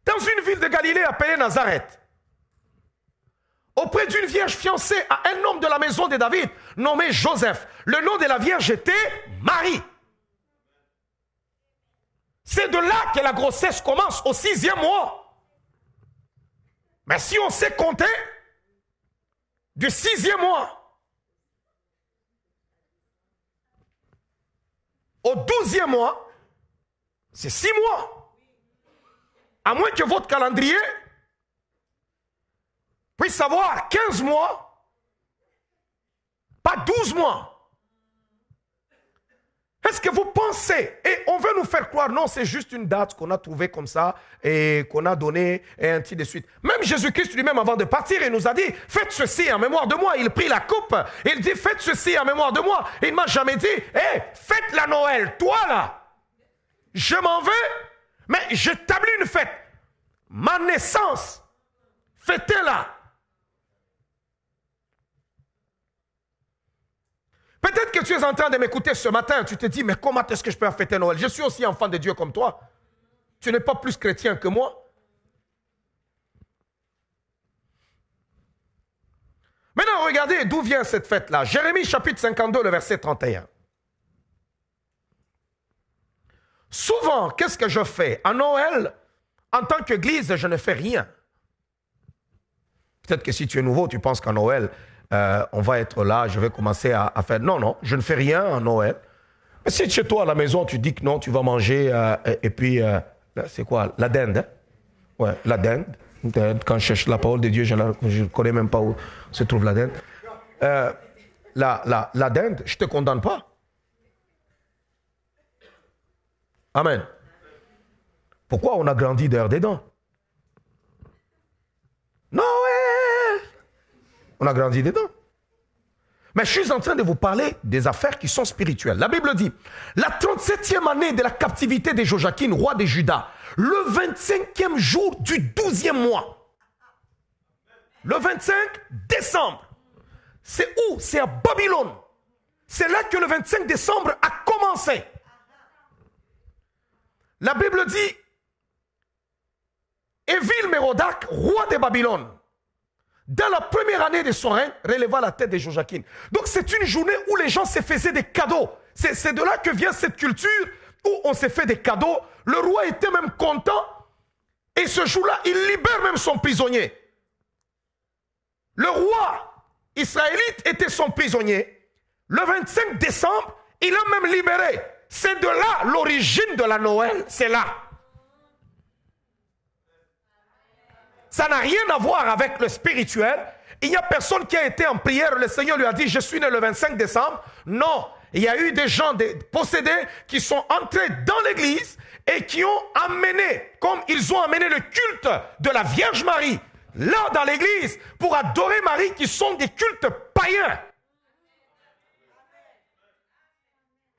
Dans une ville de Galilée appelée Nazareth, auprès d'une vierge fiancée à un homme de la maison de David, nommé Joseph. Le nom de la vierge était Marie. C'est de là que la grossesse commence, au 6e mois. Mais si on sait compter, du 6e mois au 12e mois, c'est 6 mois. À moins que votre calendrier puisse avoir 15 mois, pas 12 mois. Est-ce que vous pensez, et on veut nous faire croire, non, c'est juste une date qu'on a trouvée comme ça, et qu'on a donnée, et ainsi de suite. Même Jésus-Christ lui-même, avant de partir, il nous a dit, faites ceci en mémoire de moi. Il prit la coupe, il dit, faites ceci en mémoire de moi. Il ne m'a jamais dit, hé, faites la Noël, toi là, je m'en vais, mais j'établis une fête. Ma naissance, fêtez-la. Peut-être que tu es en train de m'écouter ce matin, tu te dis, mais comment est-ce que je peux fêter Noël? Je suis aussi enfant de Dieu comme toi. Tu n'es pas plus chrétien que moi. Maintenant, regardez d'où vient cette fête-là. Jérémie chapitre 52, le verset 31. Souvent, qu'est-ce que je fais? À Noël, en tant qu'église, je ne fais rien. Peut-être que si tu es nouveau, tu penses qu'à Noël, on va être là, je vais commencer à faire... Non, non, je ne fais rien à Noël. Mais si chez toi à la maison, tu dis que non, tu vas manger, et puis, c'est quoi? La dinde, hein? Ouais, la dinde. Quand je cherche la parole de Dieu, je ne connais même pas où se trouve la dinde. La dinde, je ne te condamne pas. Amen. Pourquoi on a grandi dehors des dents? Noël! On a grandi dedans. Mais je suis en train de vous parler des affaires qui sont spirituelles. La Bible dit, la 37e année de la captivité de Joachim, roi de Juda, le 25e jour du 12e mois, le 25 décembre, c'est où? C'est à Babylone. C'est là que le 25 décembre a commencé. La Bible dit, Évil-Mérodach, roi de Babylone, dans la première année de son règne, releva la tête de Joachim. Donc c'est une journée où les gens se faisaient des cadeaux. C'est de là que vient cette culture où on se fait des cadeaux. Le roi était même content. Et ce jour-là, il libère même son prisonnier. Le roi israélite était son prisonnier. Le 25 décembre, il a même libéré. C'est de là l'origine de la Noël. C'est là. Ça n'a rien à voir avec le spirituel. Il n'y a personne qui a été en prière. Le Seigneur lui a dit, je suis né le 25 décembre. Non, il y a eu des gens possédés qui sont entrés dans l'église et qui ont amené, comme ils ont amené le culte de la Vierge Marie, là dans l'église, pour adorer Marie, qui sont des cultes païens.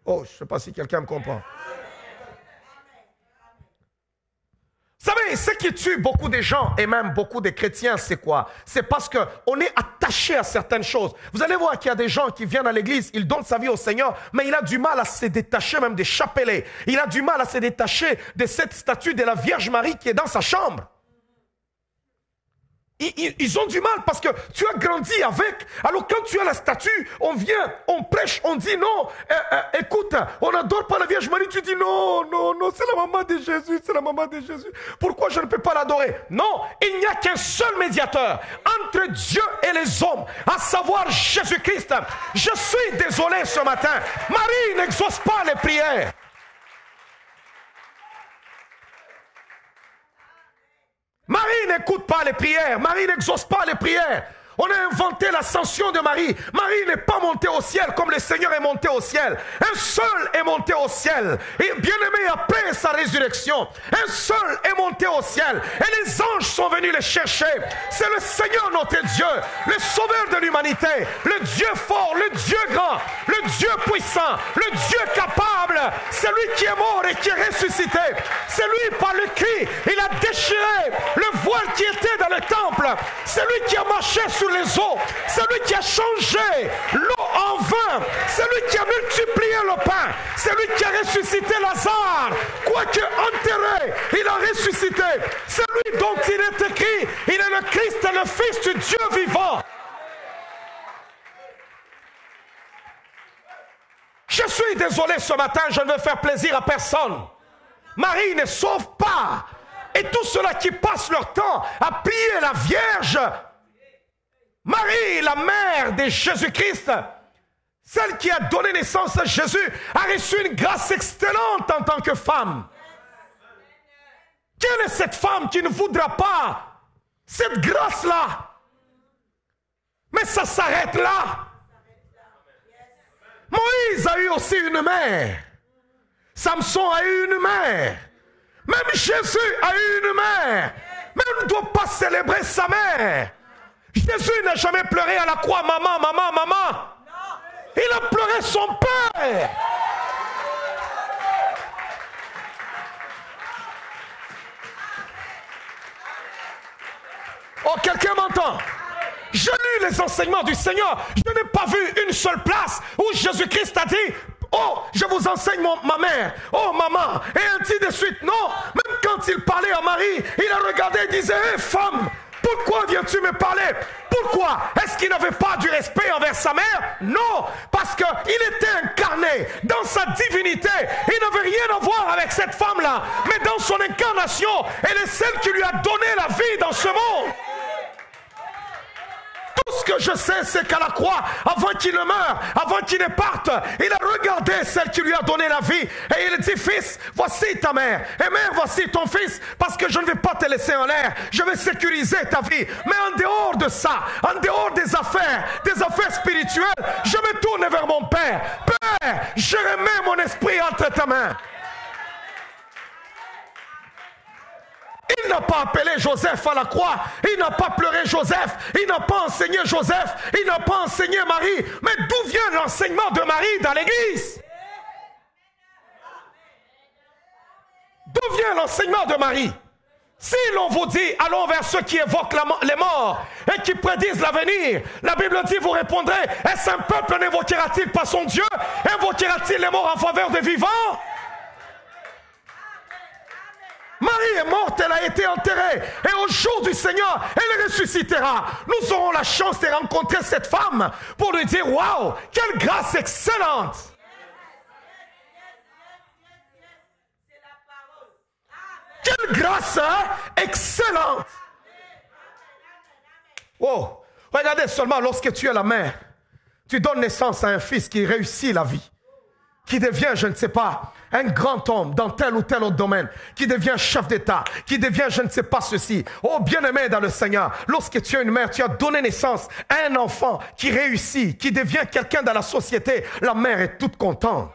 Oh, je ne sais pas si quelqu'un me comprend. Vous savez, ce qui tue beaucoup de gens et même beaucoup de chrétiens, c'est quoi? C'est parce qu'on est attaché à certaines choses. Vous allez voir qu'il y a des gens qui viennent à l'église, ils donnent sa vie au Seigneur, mais il a du mal à se détacher même des chapelets. Il a du mal à se détacher de cette statue de la Vierge Marie qui est dans sa chambre. ils ont du mal parce que tu as grandi avec. Alors quand tu as la statue, on vient, on prêche, on dit non, écoute, on n'adore pas la Vierge Marie. Tu dis non, non, non, c'est la maman de Jésus, c'est la maman de Jésus. Pourquoi je ne peux pas l'adorer? Non, il n'y a qu'un seul médiateur entre Dieu et les hommes, à savoir Jésus-Christ. Je suis désolé ce matin, Marie n'exauce pas les prières. Marie n'écoute pas les prières. Marie n'exauce pas les prières. On a inventé l'ascension de Marie. Marie n'est pas montée au ciel comme le Seigneur est monté au ciel. Un seul est monté au ciel. Et bien aimé, après sa résurrection, un seul est monté au ciel. Et les anges sont venus le chercher. C'est le Seigneur notre Dieu, le sauveur de l'humanité, le Dieu fort, le Dieu grand, le Dieu puissant, le Dieu capable. C'est lui qui est mort et qui est ressuscité. C'est lui par le cri. Il a déchiré le voile qui était dans le temple. C'est lui qui a marché sur les eaux. C'est lui qui a changé l'eau en vin. C'est lui qui a multiplié le pain. C'est lui qui a ressuscité Lazare. Quoique enterré, il a ressuscité. C'est lui dont il est écrit, il est le Christ et le Fils du Dieu vivant. Je suis désolé ce matin, je ne veux faire plaisir à personne. Marie ne sauve pas. Et tous ceux-là qui passent leur temps à prier la Vierge, Marie, la mère de Jésus-Christ, celle qui a donné naissance à Jésus, a reçu une grâce excellente en tant que femme. Quelle est cette femme qui ne voudra pas cette grâce-là? Mais ça s'arrête là. Moïse a eu aussi une mère. Samson a eu une mère. Même Jésus a eu une mère. Mais on ne doit pas célébrer sa mère. Jésus n'a jamais pleuré à la croix, maman, maman, maman. Il a pleuré son père. Oh, quelqu'un m'entend? Je lis les enseignements du Seigneur. Je n'ai pas vu une seule place où Jésus-Christ a dit: oh, je vous enseigne ma mère. Oh, maman. Et ainsi de suite. Non. Même quand il parlait à Marie, il a regardé et disait: hé, femme, pourquoi viens-tu me parler? Pourquoi? Est-ce qu'il n'avait pas du respect envers sa mère? Non. Parce qu'il était incarné dans sa divinité. Il n'avait rien à voir avec cette femme-là. Mais dans son incarnation, elle est celle qui lui a donné la vie dans ce monde. Tout ce que je sais, c'est qu'à la croix, avant qu'il ne meure, avant qu'il ne parte, il a regardé celle qui lui a donné la vie. Et il dit: fils, voici ta mère. Et mère, voici ton fils. Parce que je ne vais pas te laisser en l'air. Je vais sécuriser ta vie. Mais en dehors de ça, en dehors des affaires spirituelles, je me tourne vers mon Père. Père, je remets mon esprit entre ta main. Il n'a pas appelé Joseph à la croix. Il n'a pas pleuré Joseph. Il n'a pas enseigné Joseph. Il n'a pas enseigné Marie. Mais d'où vient l'enseignement de Marie dans l'église? D'où vient l'enseignement de Marie? Si l'on vous dit: allons vers ceux qui évoquent les morts et qui prédisent l'avenir, la Bible dit, vous répondrez: est-ce un peuple n'invoquera-t-il pas son Dieu? Invoquera-t-il les morts en faveur des vivants? Marie est morte, elle a été enterrée. Et au jour du Seigneur, elle ressuscitera. Nous aurons la chance de rencontrer cette femme pour lui dire: waouh, quelle grâce excellente. Quelle grâce excellente. Oh, regardez seulement, lorsque tu es la mère, tu donnes naissance à un fils qui réussit la vie, qui devient, je ne sais pas, un grand homme dans tel ou tel autre domaine, qui devient chef d'État, qui devient je ne sais pas ceci. Oh, bien-aimé dans le Seigneur, lorsque tu es une mère, tu as donné naissance à un enfant qui réussit, qui devient quelqu'un dans la société, la mère est toute contente.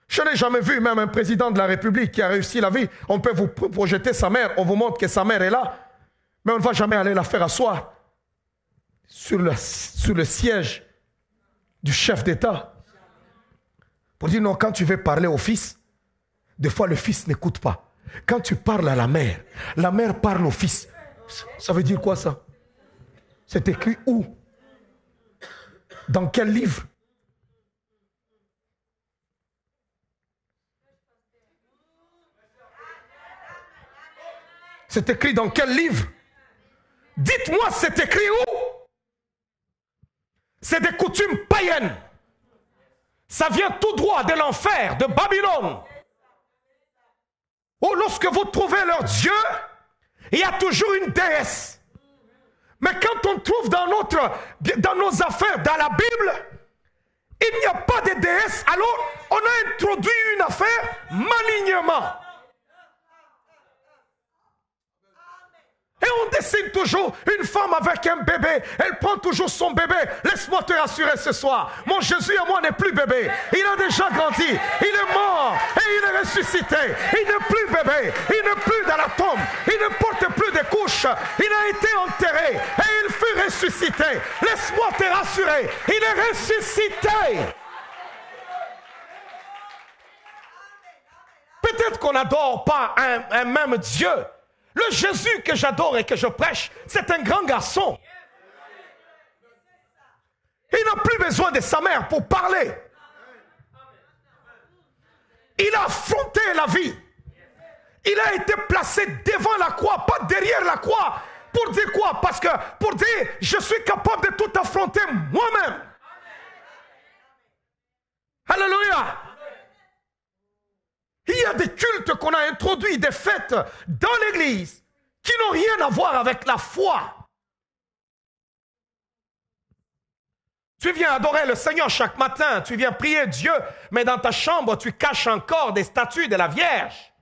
Je n'ai jamais vu même un président de la République qui a réussi la vie. On peut vous projeter sa mère, on vous montre que sa mère est là, mais on ne va jamais aller la faire asseoir sur le siège du chef d'État. Pour dire non, quand tu veux parler au fils, des fois le fils n'écoute pas. Quand tu parles à la mère parle au fils. Ça veut dire quoi ça? C'est écrit où? Dans quel livre? C'est écrit dans quel livre? Dites-moi, c'est écrit où? C'est des coutumes païennes. Ça vient tout droit de l'enfer, de Babylone. Où lorsque vous trouvez leur Dieu, il y a toujours une déesse. Mais quand on trouve dans nos affaires, dans la Bible, il n'y a pas de déesse. Alors, on a introduit une affaire malignement. Et on dessine toujours une femme avec un bébé. Elle prend toujours son bébé. Laisse-moi te rassurer ce soir. Mon Jésus à moi n'est plus bébé. Il a déjà grandi. Il est mort et il est ressuscité. Il n'est plus bébé. Il n'est plus dans la tombe. Il ne porte plus de couches. Il a été enterré et il fut ressuscité. Laisse-moi te rassurer. Il est ressuscité. Peut-être qu'on n'adore pas un même Dieu. Le Jésus que j'adore et que je prêche, c'est un grand garçon. Il n'a plus besoin de sa mère pour parler. Il a affronté la vie. Il a été placé devant la croix, pas derrière la croix. Pour dire quoi? Parce que pour dire, je suis capable de tout affronter moi-même. Alléluia. Il y a des cultes qu'on a introduits, des fêtes dans l'église qui n'ont rien à voir avec la foi. Tu viens adorer le Seigneur chaque matin, tu viens prier Dieu, mais dans ta chambre, tu caches encore des statues de la Vierge.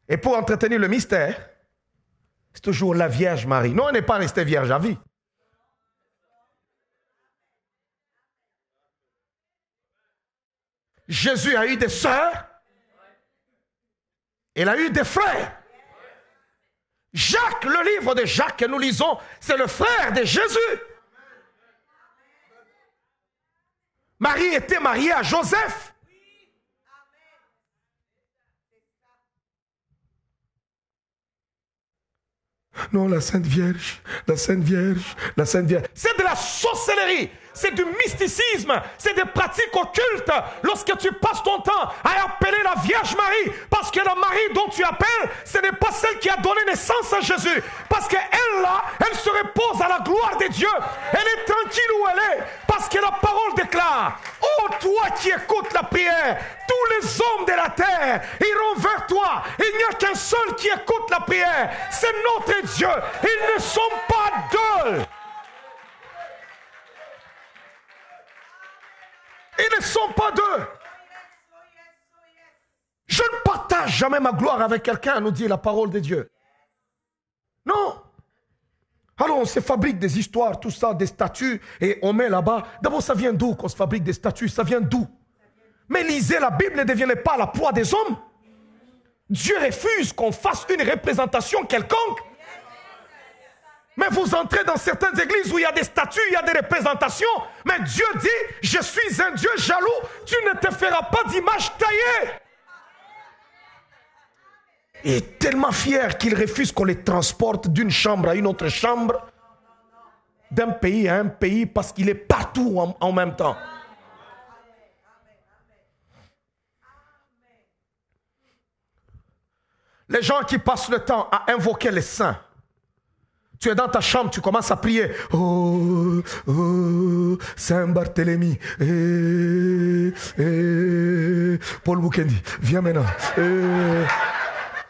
Et pour entretenir le mystère, c'est toujours la Vierge Marie. Non, elle n'est pas restée vierge à vie. Jésus a eu des sœurs, il a eu des frères. Jacques, le livre de Jacques que nous lisons, c'est le frère de Jésus. Marie était mariée à Joseph. Non, la Sainte Vierge, la Sainte Vierge, la Sainte Vierge. C'est de la sorcellerie. C'est du mysticisme, c'est des pratiques occultes. Lorsque tu passes ton temps à appeler la Vierge Marie, parce que la Marie dont tu appelles, ce n'est pas celle qui a donné naissance à Jésus. Parce qu'elle là, elle se repose à la gloire de Dieu. Elle est tranquille où elle est, parce que la parole déclare: oh toi qui écoutes la prière, tous les hommes de la terre iront vers toi. Il n'y a qu'un seul qui écoute la prière, c'est notre Dieu. Ils ne sont pas deux. Ils ne sont pas deux. Je ne partage jamais ma gloire avec quelqu'un, nous dit la parole de Dieu. Non. Alors on se fabrique des histoires, tout ça, des statues, et on met là-bas. D'abord, ça vient d'où qu'on se fabrique des statues? Ça vient d'où? Mais lisez la Bible, ne devenez pas la proie des hommes. Dieu refuse qu'on fasse une représentation quelconque. Mais vous entrez dans certaines églises où il y a des statues, il y a des représentations. Mais Dieu dit, je suis un Dieu jaloux, tu ne te feras pas d'image taillée. Il est tellement fier qu'il refuse qu'on les transporte d'une chambre à une autre chambre, d'un pays à un pays, parce qu'il est partout en même temps. Les gens qui passent le temps à invoquer les saints, tu es dans ta chambre, tu commences à prier. Oh, oh, Saint Barthélemy, Paul Bukendi, viens maintenant.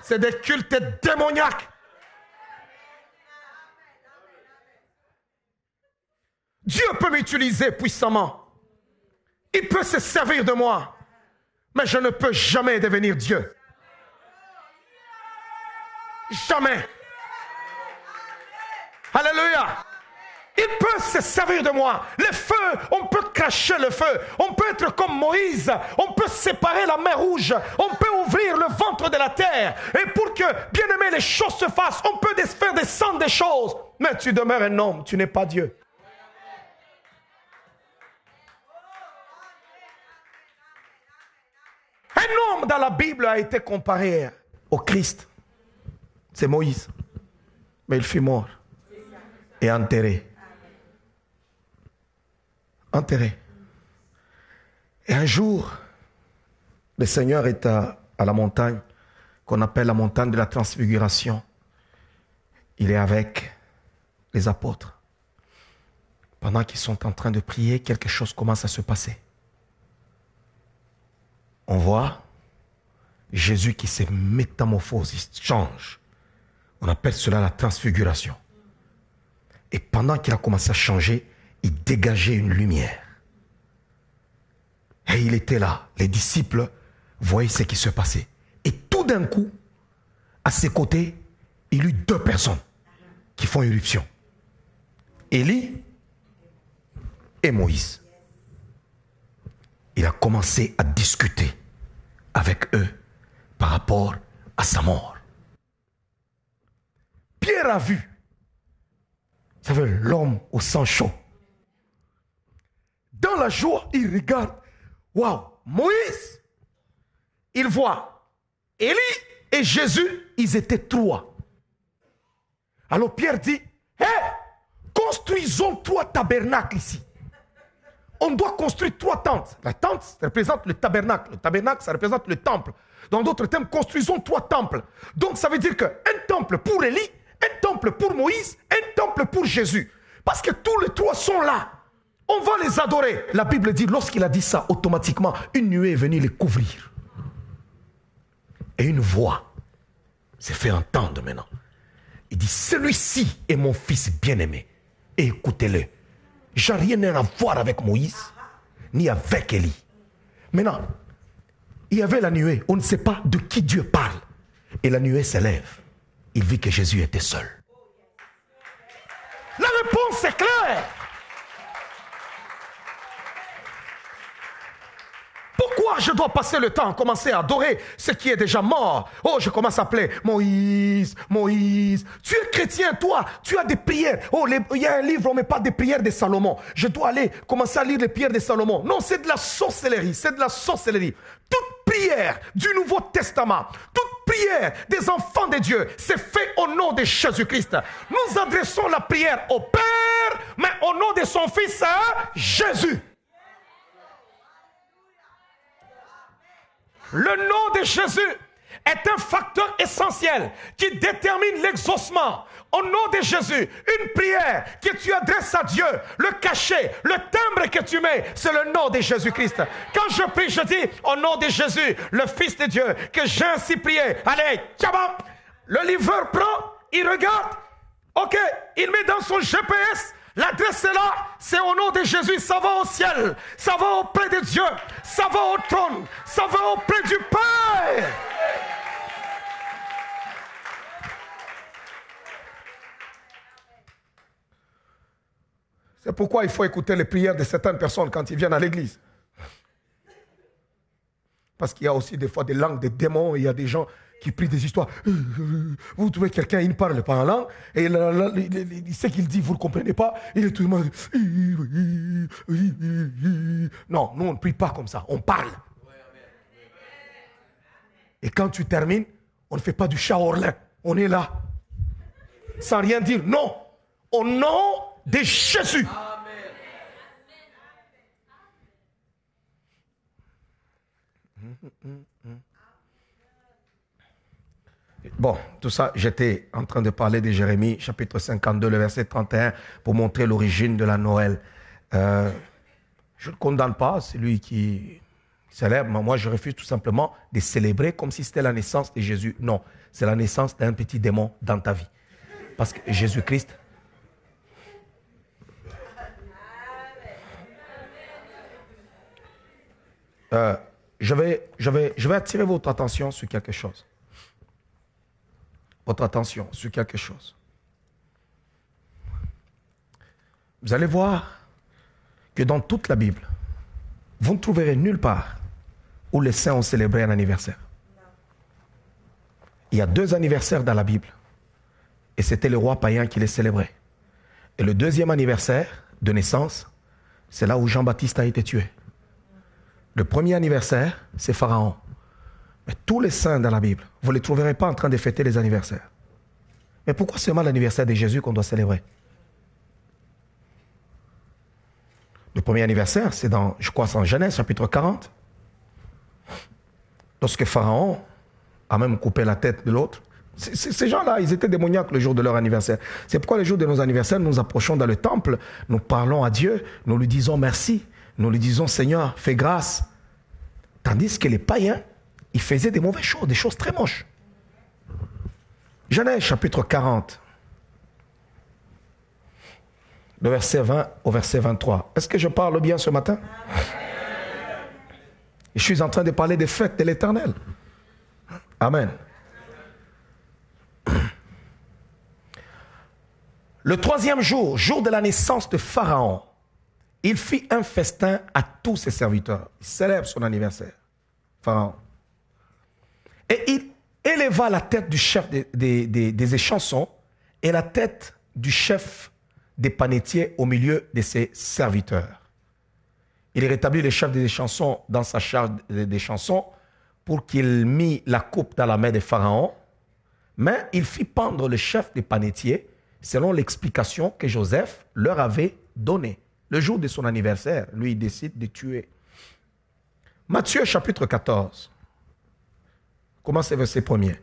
C'est des cultes démoniaques. Dieu peut m'utiliser puissamment. Il peut se servir de moi. Mais je ne peux jamais devenir Dieu. Jamais. Alléluia. Il peut se servir de moi. Le feu, on peut cracher le feu. On peut être comme Moïse. On peut séparer la mer rouge. On peut ouvrir le ventre de la terre. Et pour que, bien aimé, les choses se fassent, on peut faire descendre des choses. Mais tu demeures un homme, tu n'es pas Dieu. Un homme dans la Bible a été comparé au Christ. C'est Moïse. Mais il fut mort. Et enterré. Enterré. Et un jour, Le Seigneur est à la montagne qu'on appelle la montagne de la transfiguration. Il est avec les apôtres. Pendant qu'ils sont en train de prier, quelque chose commence à se passer. On voit Jésus qui se métamorphose, il change. On appelle cela la transfiguration. Et pendant qu'il a commencé à changer, il dégageait une lumière. Et il était là. Les disciples voyaient ce qui se passait. Et tout d'un coup, à ses côtés, il y eut deux personnes qui font irruption. Élie et Moïse. Il a commencé à discuter avec eux par rapport à sa mort. Pierre a vu, vous savez, l'homme au sang chaud. Dans la joie, il regarde. Waouh, Moïse, il voit Élie et Jésus, ils étaient trois. Alors Pierre dit, hé, construisons trois tabernacles ici. On doit construire trois tentes. La tente, ça représente le tabernacle. Le tabernacle, ça représente le temple. Dans d'autres termes, construisons trois temples. Donc ça veut dire qu'un temple pour Élie, un temple pour Moïse, un temple pour Jésus. Parce que tous les trois sont là. On va les adorer. La Bible dit, lorsqu'il a dit ça, automatiquement, une nuée est venue les couvrir. Et une voix s'est fait entendre maintenant. Il dit, celui-ci est mon fils bien-aimé. Et écoutez-le. J'ai rien à voir avec Moïse, ni avec Élie. Maintenant, il y avait la nuée. On ne sait pas de qui Dieu parle. Et la nuée s'élève. Il vit que Jésus était seul. La réponse est claire. Pourquoi je dois passer le temps à commencer à adorer ce qui est déjà mort? Oh, je commence à appeler Moïse, Moïse. Tu es chrétien, toi, tu as des prières. Oh, il y a un livre, on ne met pas des prières de Salomon. Je dois aller commencer à lire les prières de Salomon. Non, c'est de la sorcellerie, c'est de la sorcellerie. Toute prière du Nouveau Testament, toute prière des enfants de Dieu, c'est fait au nom de Jésus-Christ. Nous adressons la prière au Père, mais au nom de son Fils, Jésus. Le nom de Jésus est un facteur essentiel qui détermine l'exaucement. Au nom de Jésus, une prière que tu adresses à Dieu, le cachet, le timbre que tu mets, c'est le nom de Jésus-Christ. Quand je prie, je dis au nom de Jésus, le Fils de Dieu, que j'ai ainsi prié. Allez, tchabam. Le livreur prend, il regarde, ok, il met dans son GPS. L'adresse est là, c'est au nom de Jésus, ça va au ciel, ça va auprès de Dieu, ça va au trône, ça va auprès du Père. C'est pourquoi il faut écouter les prières de certaines personnes quand ils viennent à l'église. Parce qu'il y a aussi des fois des langues des démons, il y a des gens qui prient des histoires. Vous trouvez quelqu'un, il ne parle pas en langue, et il sait qu'il dit, vous ne comprenez pas, il est tout le monde. Non, nous on ne prie pas comme ça, on parle. Et quand tu termines, on ne fait pas du shaorlin, on est là, sans rien dire, non, au nom de Jésus. Bon, tout ça, j'étais en train de parler de Jérémie, chapitre 52, le verset 31, pour montrer l'origine de la Noël. Je ne condamne pas celui qui célèbre, mais moi je refuse tout simplement de célébrer comme si c'était la naissance de Jésus. Non, c'est la naissance d'un petit démon dans ta vie. Parce que Jésus-Christ... je vais attirer votre attention sur quelque chose. Votre attention sur quelque chose. Vous allez voir que dans toute la Bible, vous ne trouverez nulle part où les saints ont célébré un anniversaire. Il y a 2 anniversaires dans la Bible. Et c'était les rois païens qui les célébraient. Et le 2e anniversaire de naissance, c'est là où Jean-Baptiste a été tué. Le 1er anniversaire, c'est Pharaon. Mais tous les saints dans la Bible, vous ne les trouverez pas en train de fêter les anniversaires. Mais pourquoi seulement l'anniversaire de Jésus qu'on doit célébrer? Le 1er anniversaire, c'est dans, je crois, c'est en Genèse, chapitre 40. Lorsque Pharaon a même coupé la tête de l'autre, ces gens-là, ils étaient démoniaques le jour de leur anniversaire. C'est pourquoi le jour de nos anniversaires, nous nous approchons dans le temple, nous parlons à Dieu, nous lui disons merci, nous lui disons Seigneur, fais grâce. Tandis que les païens, ils faisaient des mauvaises choses, des choses très moches. Genèse chapitre 40, le verset 20 au verset 23. Est-ce que je parle bien ce matin? Je suis en train de parler des fêtes de l'Éternel. Amen. Le troisième jour, jour de la naissance de Pharaon, il fit un festin à tous ses serviteurs. Il célèbre son anniversaire, Pharaon. Et il éleva la tête du chef des échansons et la tête du chef des panetiers au milieu de ses serviteurs. Il rétablit le chef des échansons dans sa charge des chansons pour qu'il mît la coupe dans la main de Pharaon, mais il fit pendre le chef des panetiers selon l'explication que Joseph leur avait donnée. Le jour de son anniversaire, lui, il décide de tuer. Matthieu chapitre 14. Commencez verset 1er.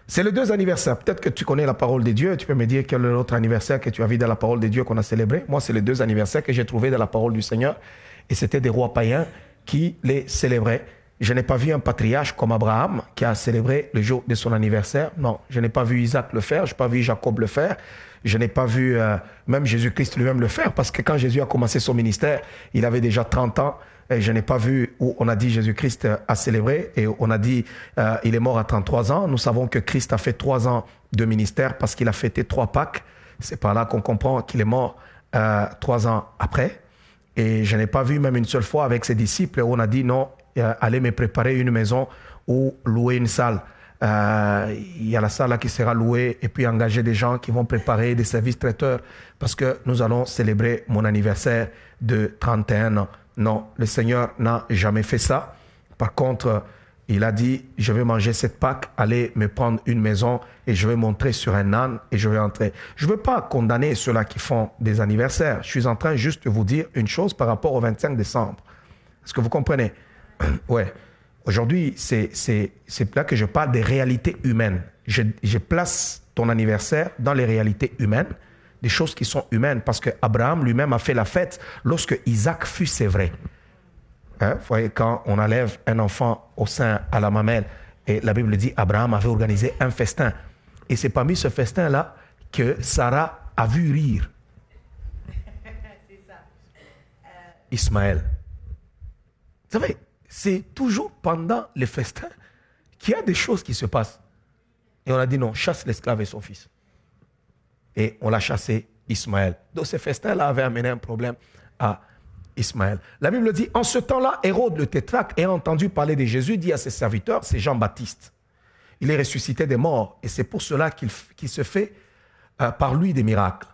C'est les deux anniversaires. Peut-être que tu connais la parole de Dieu. Tu peux me dire quel est l'autre anniversaire que tu as vu dans la parole de Dieu qu'on a célébré. Moi, c'est les deux anniversaires que j'ai trouvés dans la parole du Seigneur. Et c'était des rois païens qui les célébraient. Je n'ai pas vu un patriarche comme Abraham qui a célébré le jour de son anniversaire. Non, je n'ai pas vu Isaac le faire. Je n'ai pas vu Jacob le faire. Je n'ai pas vu même Jésus-Christ lui-même le faire. Parce que quand Jésus a commencé son ministère, il avait déjà 30 ans. Et je n'ai pas vu où on a dit Jésus-Christ a célébré et on a dit il est mort à 33 ans. Nous savons que Christ a fait 3 ans de ministère parce qu'il a fêté 3 Pâques. C'est par là qu'on comprend qu'il est mort 3 ans après. Et je n'ai pas vu même une seule fois avec ses disciples où on a dit non, allez me préparer une maison ou louer une salle. Il y a la salle là qui sera louée et puis engager des gens qui vont préparer des services traiteurs parce que nous allons célébrer mon anniversaire de 31 ans. Non, le Seigneur n'a jamais fait ça. Par contre, il a dit, je vais manger cette Pâque, allez me prendre une maison et je vais monter sur un âne et je vais entrer. Je ne veux pas condamner ceux-là qui font des anniversaires. Je suis en train juste de vous dire une chose par rapport au 25 décembre. Est-ce que vous comprenez? Ouais. Aujourd'hui, c'est là que je parle des réalités humaines. Je place ton anniversaire dans les réalités humaines, des choses qui sont humaines, parce que Abraham lui-même a fait la fête lorsque Isaac fut sévré. Hein? Vous voyez, quand on enlève un enfant au sein à la mamelle, et la Bible dit Abraham avait organisé un festin. Et c'est parmi ce festin-là que Sarah a vu rire Ismaël. Vous savez, c'est toujours pendant les festins qu'il y a des choses qui se passent. Et on a dit non, chasse l'esclave et son fils. Et on l'a chassé, Ismaël. Donc ce festin-là avait amené un problème à Ismaël. La Bible dit, en ce temps-là, Hérode le tétrarque, ayant entendu parler de Jésus, dit à ses serviteurs, c'est Jean-Baptiste. Il est ressuscité des morts et c'est pour cela qu'il se fait par lui des miracles.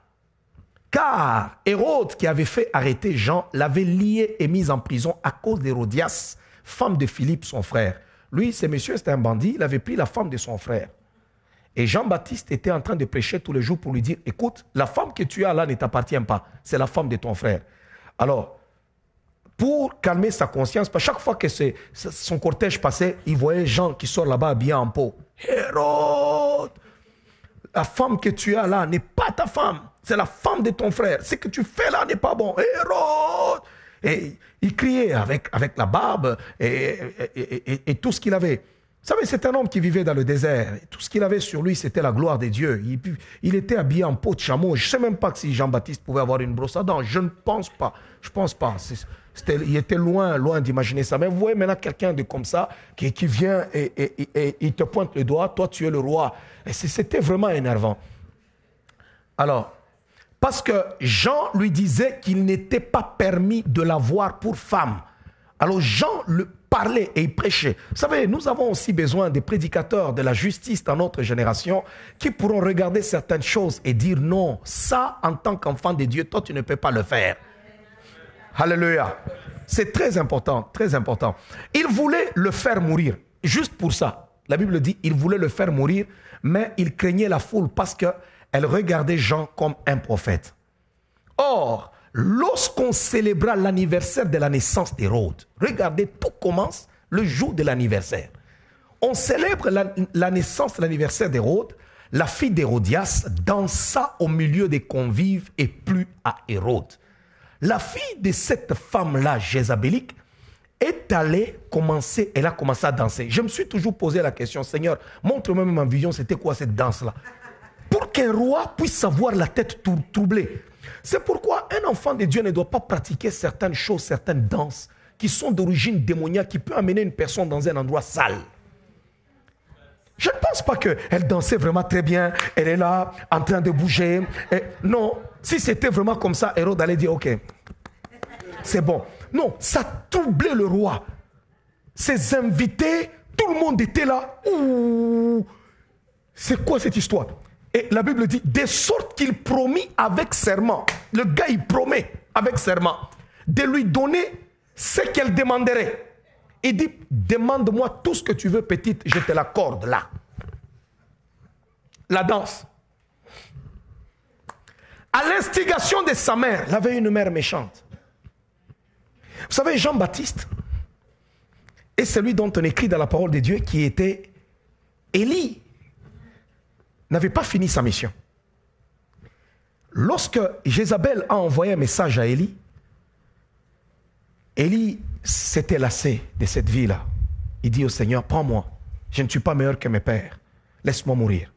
Car Hérode, qui avait fait arrêter Jean, l'avait lié et mis en prison à cause d'Hérodias, femme de Philippe, son frère. Lui, ce monsieur, c'était un bandit, il avait pris la femme de son frère. Et Jean-Baptiste était en train de prêcher tous les jours pour lui dire, écoute, la femme que tu as là ne t'appartient pas, c'est la femme de ton frère. Alors, pour calmer sa conscience, parce que chaque fois que son cortège passait, il voyait Jean qui sort là-bas habillé en peau. Hérode, la femme que tu as là n'est pas ta femme, c'est la femme de ton frère. Ce que tu fais là n'est pas bon. Hérode! Et il criait avec la barbe et tout ce qu'il avait. Vous savez, c'est un homme qui vivait dans le désert. Tout ce qu'il avait sur lui, c'était la gloire de Dieu. Il était habillé en peau de chameau. Je ne sais même pas si Jean-Baptiste pouvait avoir une brosse à dents. Je ne pense pas. Je ne pense pas. Il était loin d'imaginer ça. Mais vous voyez maintenant quelqu'un de comme ça qui vient et il te pointe le doigt. Toi, tu es le roi. Et c'était vraiment énervant. Alors, parce que Jean lui disait qu'il n'était pas permis de l'avoir pour femme. Alors Jean le parlait et il prêchait. Vous savez, nous avons aussi besoin des prédicateurs de la justice dans notre génération qui pourront regarder certaines choses et dire non, ça en tant qu'enfant de Dieu, toi tu ne peux pas le faire. Alléluia. C'est très important, très important. Il voulait le faire mourir, juste pour ça. La Bible dit, il voulait le faire mourir, mais il craignait la foule parce qu'elle regardait Jean comme un prophète. Or, lorsqu'on célébra l'anniversaire de la naissance d'Hérode, regardez, tout commence le jour de l'anniversaire. on célèbre la naissance, l'anniversaire d'Hérode. La fille d'Hérodias dansa au milieu des convives et plut à Hérode. La fille de cette femme-là, jézabélique, est allée commencer, elle a commencé à danser. Je me suis toujours posé la question, Seigneur, montre-moi ma vision, c'était quoi cette danse-là? Pour qu'un roi puisse avoir la tête troublée. C'est pourquoi un enfant de Dieu ne doit pas pratiquer certaines choses, certaines danses qui sont d'origine démoniaque, qui peut amener une personne dans un endroit sale. Je ne pense pas qu'elle dansait vraiment très bien, elle est là, en train de bouger. Et non, si c'était vraiment comme ça, Hérode allait dire, ok, c'est bon. Non, ça troublait le roi. Ses invités, tout le monde était là. Ouh, c'est quoi cette histoire? Et la Bible dit, de sorte qu'il promit avec serment. Le gars, il promet avec serment de lui donner ce qu'elle demanderait. Il dit, demande-moi tout ce que tu veux, petite, je te l'accorde là. La danse. À l'instigation de sa mère, elle avait une mère méchante. Vous savez, Jean-Baptiste est celui dont on écrit dans la parole de Dieu qui était Élie. N'avait pas fini sa mission. Lorsque Jézabel a envoyé un message à Élie, Élie s'était lassé de cette vie-là. Il dit au Seigneur, prends-moi, je ne suis pas meilleur que mes pères, laisse-moi mourir.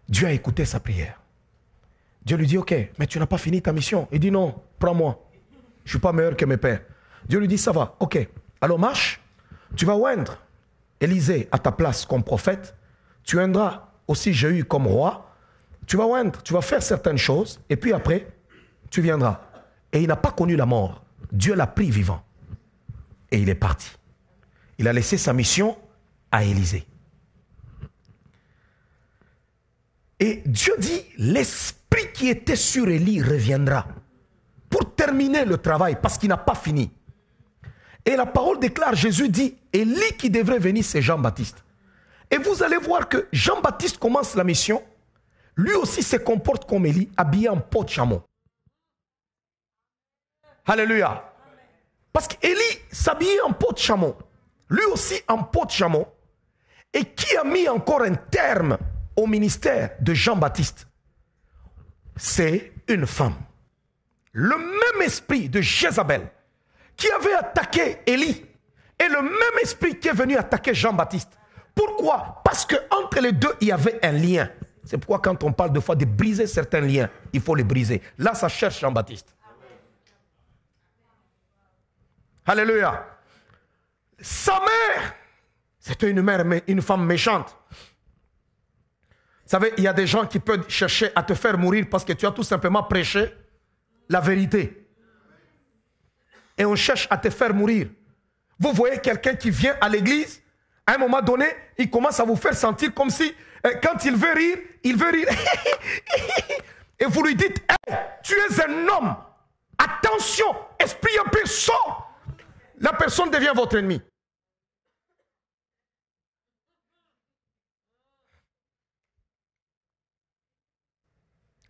Dieu a écouté sa prière. Dieu lui dit, ok, mais tu n'as pas fini ta mission. Il dit, non, prends-moi, je ne suis pas meilleur que mes pères. Dieu lui dit, ça va, ok, alors marche, tu vas oindre Élisée à ta place comme prophète, tu oindras aussi Jéhu comme roi, tu vas oindre, tu vas faire certaines choses, et puis après, tu viendras. Et il n'a pas connu la mort. Dieu l'a pris vivant. Et il est parti. Il a laissé sa mission à Élisée. Et Dieu dit, l'esprit qui était sur Élie reviendra pour terminer le travail parce qu'il n'a pas fini. Et la parole déclare, Jésus dit, Élie qui devrait venir, c'est Jean-Baptiste. Et vous allez voir que Jean-Baptiste commence la mission, lui aussi se comporte comme Élie, habillé en peau de chameau. Alléluia. Parce qu'Élie s'habillait en peau de chameau, lui aussi en peau de chameau, et qui a mis encore un terme au ministère de Jean-Baptiste? C'est une femme. Le même esprit de Jézabel qui avait attaqué Élie est le même esprit qui est venu attaquer Jean-Baptiste. Pourquoi? Parce qu'entre les deux, il y avait un lien. C'est pourquoi quand on parle de fois de briser certains liens, il faut les briser. Là, ça cherche Jean-Baptiste. Alléluia. Sa mère, c'était une femme méchante. Vous savez, il y a des gens qui peuvent chercher à te faire mourir parce que tu as tout simplement prêché la vérité. Et on cherche à te faire mourir. Vous voyez quelqu'un qui vient à l'église, à un moment donné, il commence à vous faire sentir comme si, quand il veut rire, et vous lui dites, hey, tu es un homme. Attention, esprit un peu sort. La personne devient votre ennemi.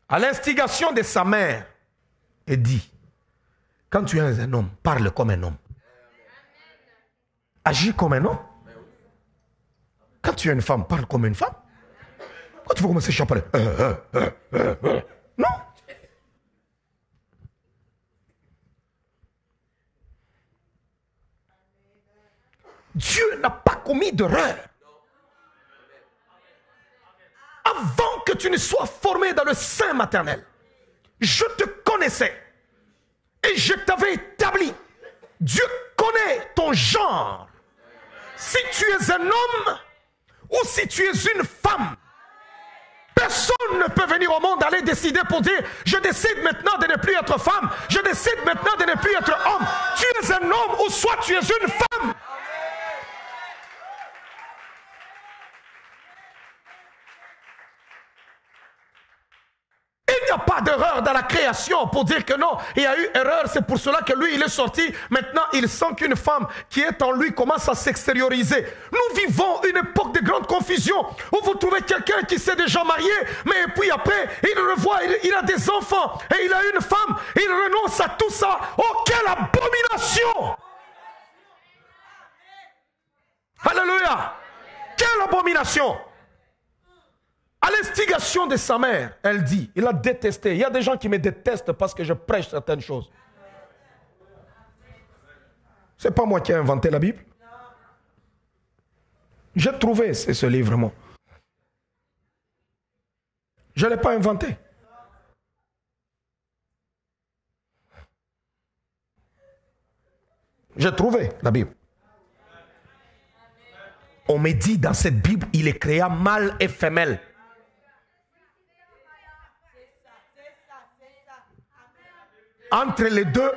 À l'instigation de sa mère, elle dit, quand tu es un homme, parle comme un homme. Agis comme un homme. Quand tu es une femme, parle comme une femme. Quand tu vas commencer à parler, non. Dieu n'a pas commis d'erreur. Avant que tu ne sois formé dans le sein maternel, je te connaissais et je t'avais établi. Dieu connaît ton genre. Si tu es un homme ou si tu es une femme, personne ne peut venir au monde aller décider pour dire je décide maintenant de ne plus être femme, je décide maintenant de ne plus être homme. Tu es un homme ou soit tu es une femme. Il n'y a pas d'erreur dans la création pour dire que non, il y a eu erreur, c'est pour cela que lui il est sorti. Maintenant il sent qu'une femme qui est en lui commence à s'extérioriser. Nous vivons une époque de grande confusion où vous trouvez quelqu'un qui s'est déjà marié, mais puis après il revoit, il a des enfants et il a une femme, il renonce à tout ça. Oh quelle abomination! Alléluia! Quelle abomination! À l'instigation de sa mère, elle dit, il a détesté. Il y a des gens qui me détestent parce que je prêche certaines choses. Ce n'est pas moi qui ai inventé la Bible. J'ai trouvé ce livre, moi. Je ne l'ai pas inventé. J'ai trouvé la Bible. On me dit dans cette Bible, il est créé mâle et femelle. Entre les deux,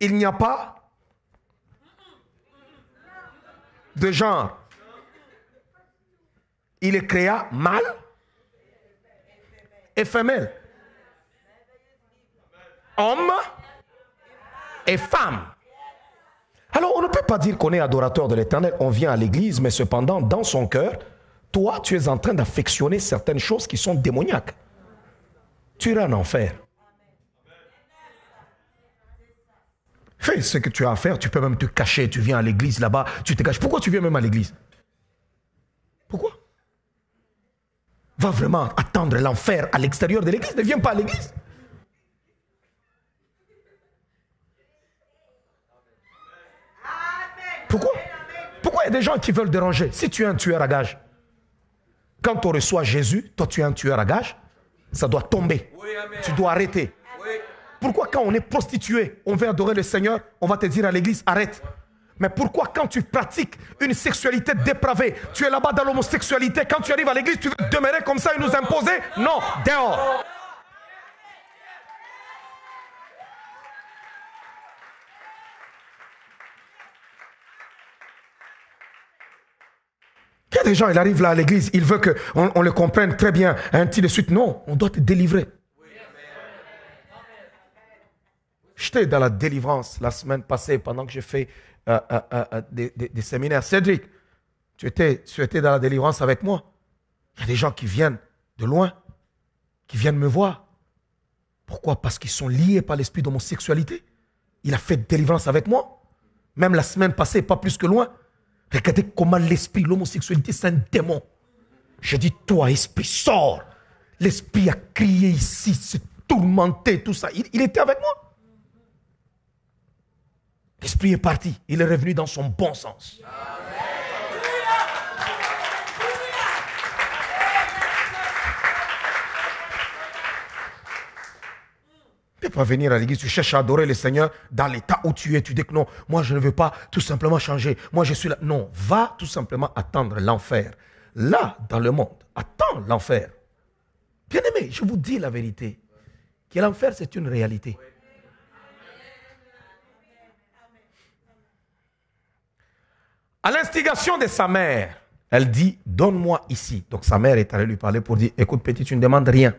il n'y a pas de genre. Il est créé mâle et femelle. Homme et femme. Alors, on ne peut pas dire qu'on est adorateur de l'Éternel. On vient à l'église, mais cependant, dans son cœur, toi, tu es en train d'affectionner certaines choses qui sont démoniaques. Tu iras en enfer. Fais ce que tu as à faire. Tu peux même te cacher. Tu viens à l'église là-bas, tu te caches. Pourquoi tu viens même à l'église? Pourquoi? Va vraiment attendre l'enfer à l'extérieur de l'église. Ne viens pas à l'église. Pourquoi? Pourquoi il y a des gens qui veulent déranger? Si tu es un tueur à gages, quand on reçoit Jésus, toi tu es un tueur à gages, ça doit tomber. Tu dois arrêter. Pourquoi quand on est prostitué, on veut adorer le Seigneur, on va te dire à l'église, arrête. Mais pourquoi quand tu pratiques une sexualité dépravée, tu es là-bas dans l'homosexualité, quand tu arrives à l'église, tu veux demeurer comme ça et nous imposer? Non, dehors. Il y a des gens, ils arrivent là à l'église, ils veulent qu'on le comprenne très bien, ainsi de suite. Non, on doit te délivrer. J'étais dans la délivrance la semaine passée pendant que j'ai fait des séminaires. Cédric, tu étais dans la délivrance avec moi. Il y a des gens qui viennent de loin, qui viennent me voir. Pourquoi? Parce qu'ils sont liés par l'esprit d'homosexualité. Il a fait délivrance avec moi. Même la semaine passée, pas plus que loin. Regardez comment l'esprit, l'homosexualité, c'est un démon. Je dis, toi, esprit, sors. L'esprit a crié ici, s'est tourmenté, tout ça. Il était avec moi. L'esprit est parti. Il est revenu dans son bon sens. Tu ne peux pas venir à l'église, tu cherches à adorer le Seigneur dans l'état où tu es. Tu dis que non, moi je ne veux pas tout simplement changer. Moi je suis là. Non, va tout simplement attendre l'enfer. Là, dans le monde, attends l'enfer. Bien-aimé, je vous dis la vérité. Que l'enfer, c'est une réalité. À l'instigation de sa mère, elle dit, donne-moi ici. Donc sa mère est allée lui parler pour dire, écoute petit, tu ne demandes rien.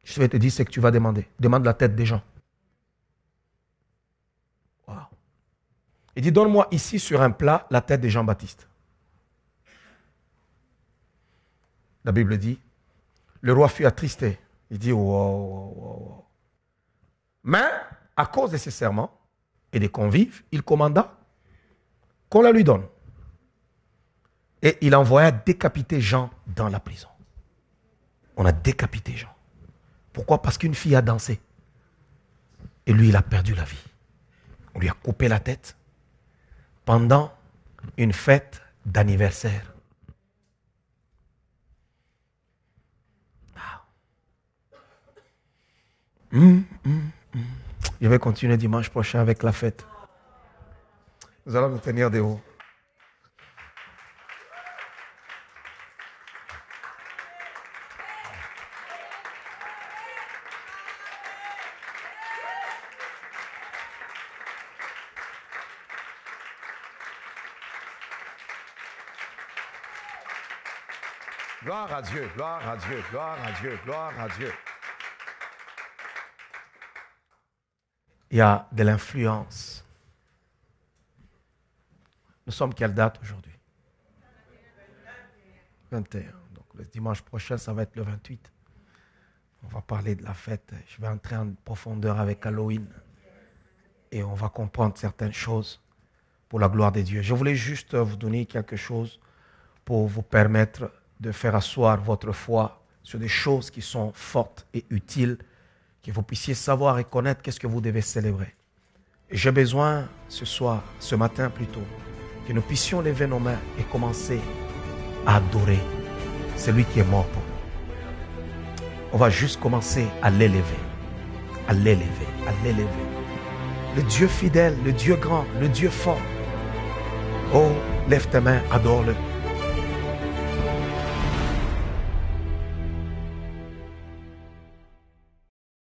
Je vais te dire ce que tu vas demander. Demande la tête des gens. Wow. Il dit, donne-moi ici sur un plat la tête de Jean-Baptiste. La Bible dit, le roi fut attristé. Il dit, wow. Mais, à cause de ses serments et des convives, il commanda qu'on la lui donne. Et il envoya décapiter Jean dans la prison. On a décapité Jean. Pourquoi? Parce qu'une fille a dansé. Et lui, il a perdu la vie. On lui a coupé la tête pendant une fête d'anniversaire. Je vais continuer dimanche prochain avec la fête. Nous allons nous tenir dehors. Gloire à Dieu, gloire à Dieu, gloire à Dieu, gloire à Dieu. Il y a de l'influence. Nous sommes quelle date aujourd'hui? 21. Donc le dimanche prochain, ça va être le 28. On va parler de la fête. Je vais entrer en profondeur avec Halloween. Et on va comprendre certaines choses. pour la gloire de Dieu. Je voulais juste vous donner quelque chose pour vous permettre de faire asseoir votre foi sur des choses qui sont fortes et utiles, que vous puissiez savoir et connaître qu'est-ce que vous devez célébrer. Et j'ai besoin ce matin plutôt, que nous puissions lever nos mains et commencer à adorer celui qui est mort pour nous. On va juste commencer à l'élever, à l'élever, à l'élever. Le Dieu fidèle, le Dieu grand, le Dieu fort. Oh, lève tes mains, adore-le.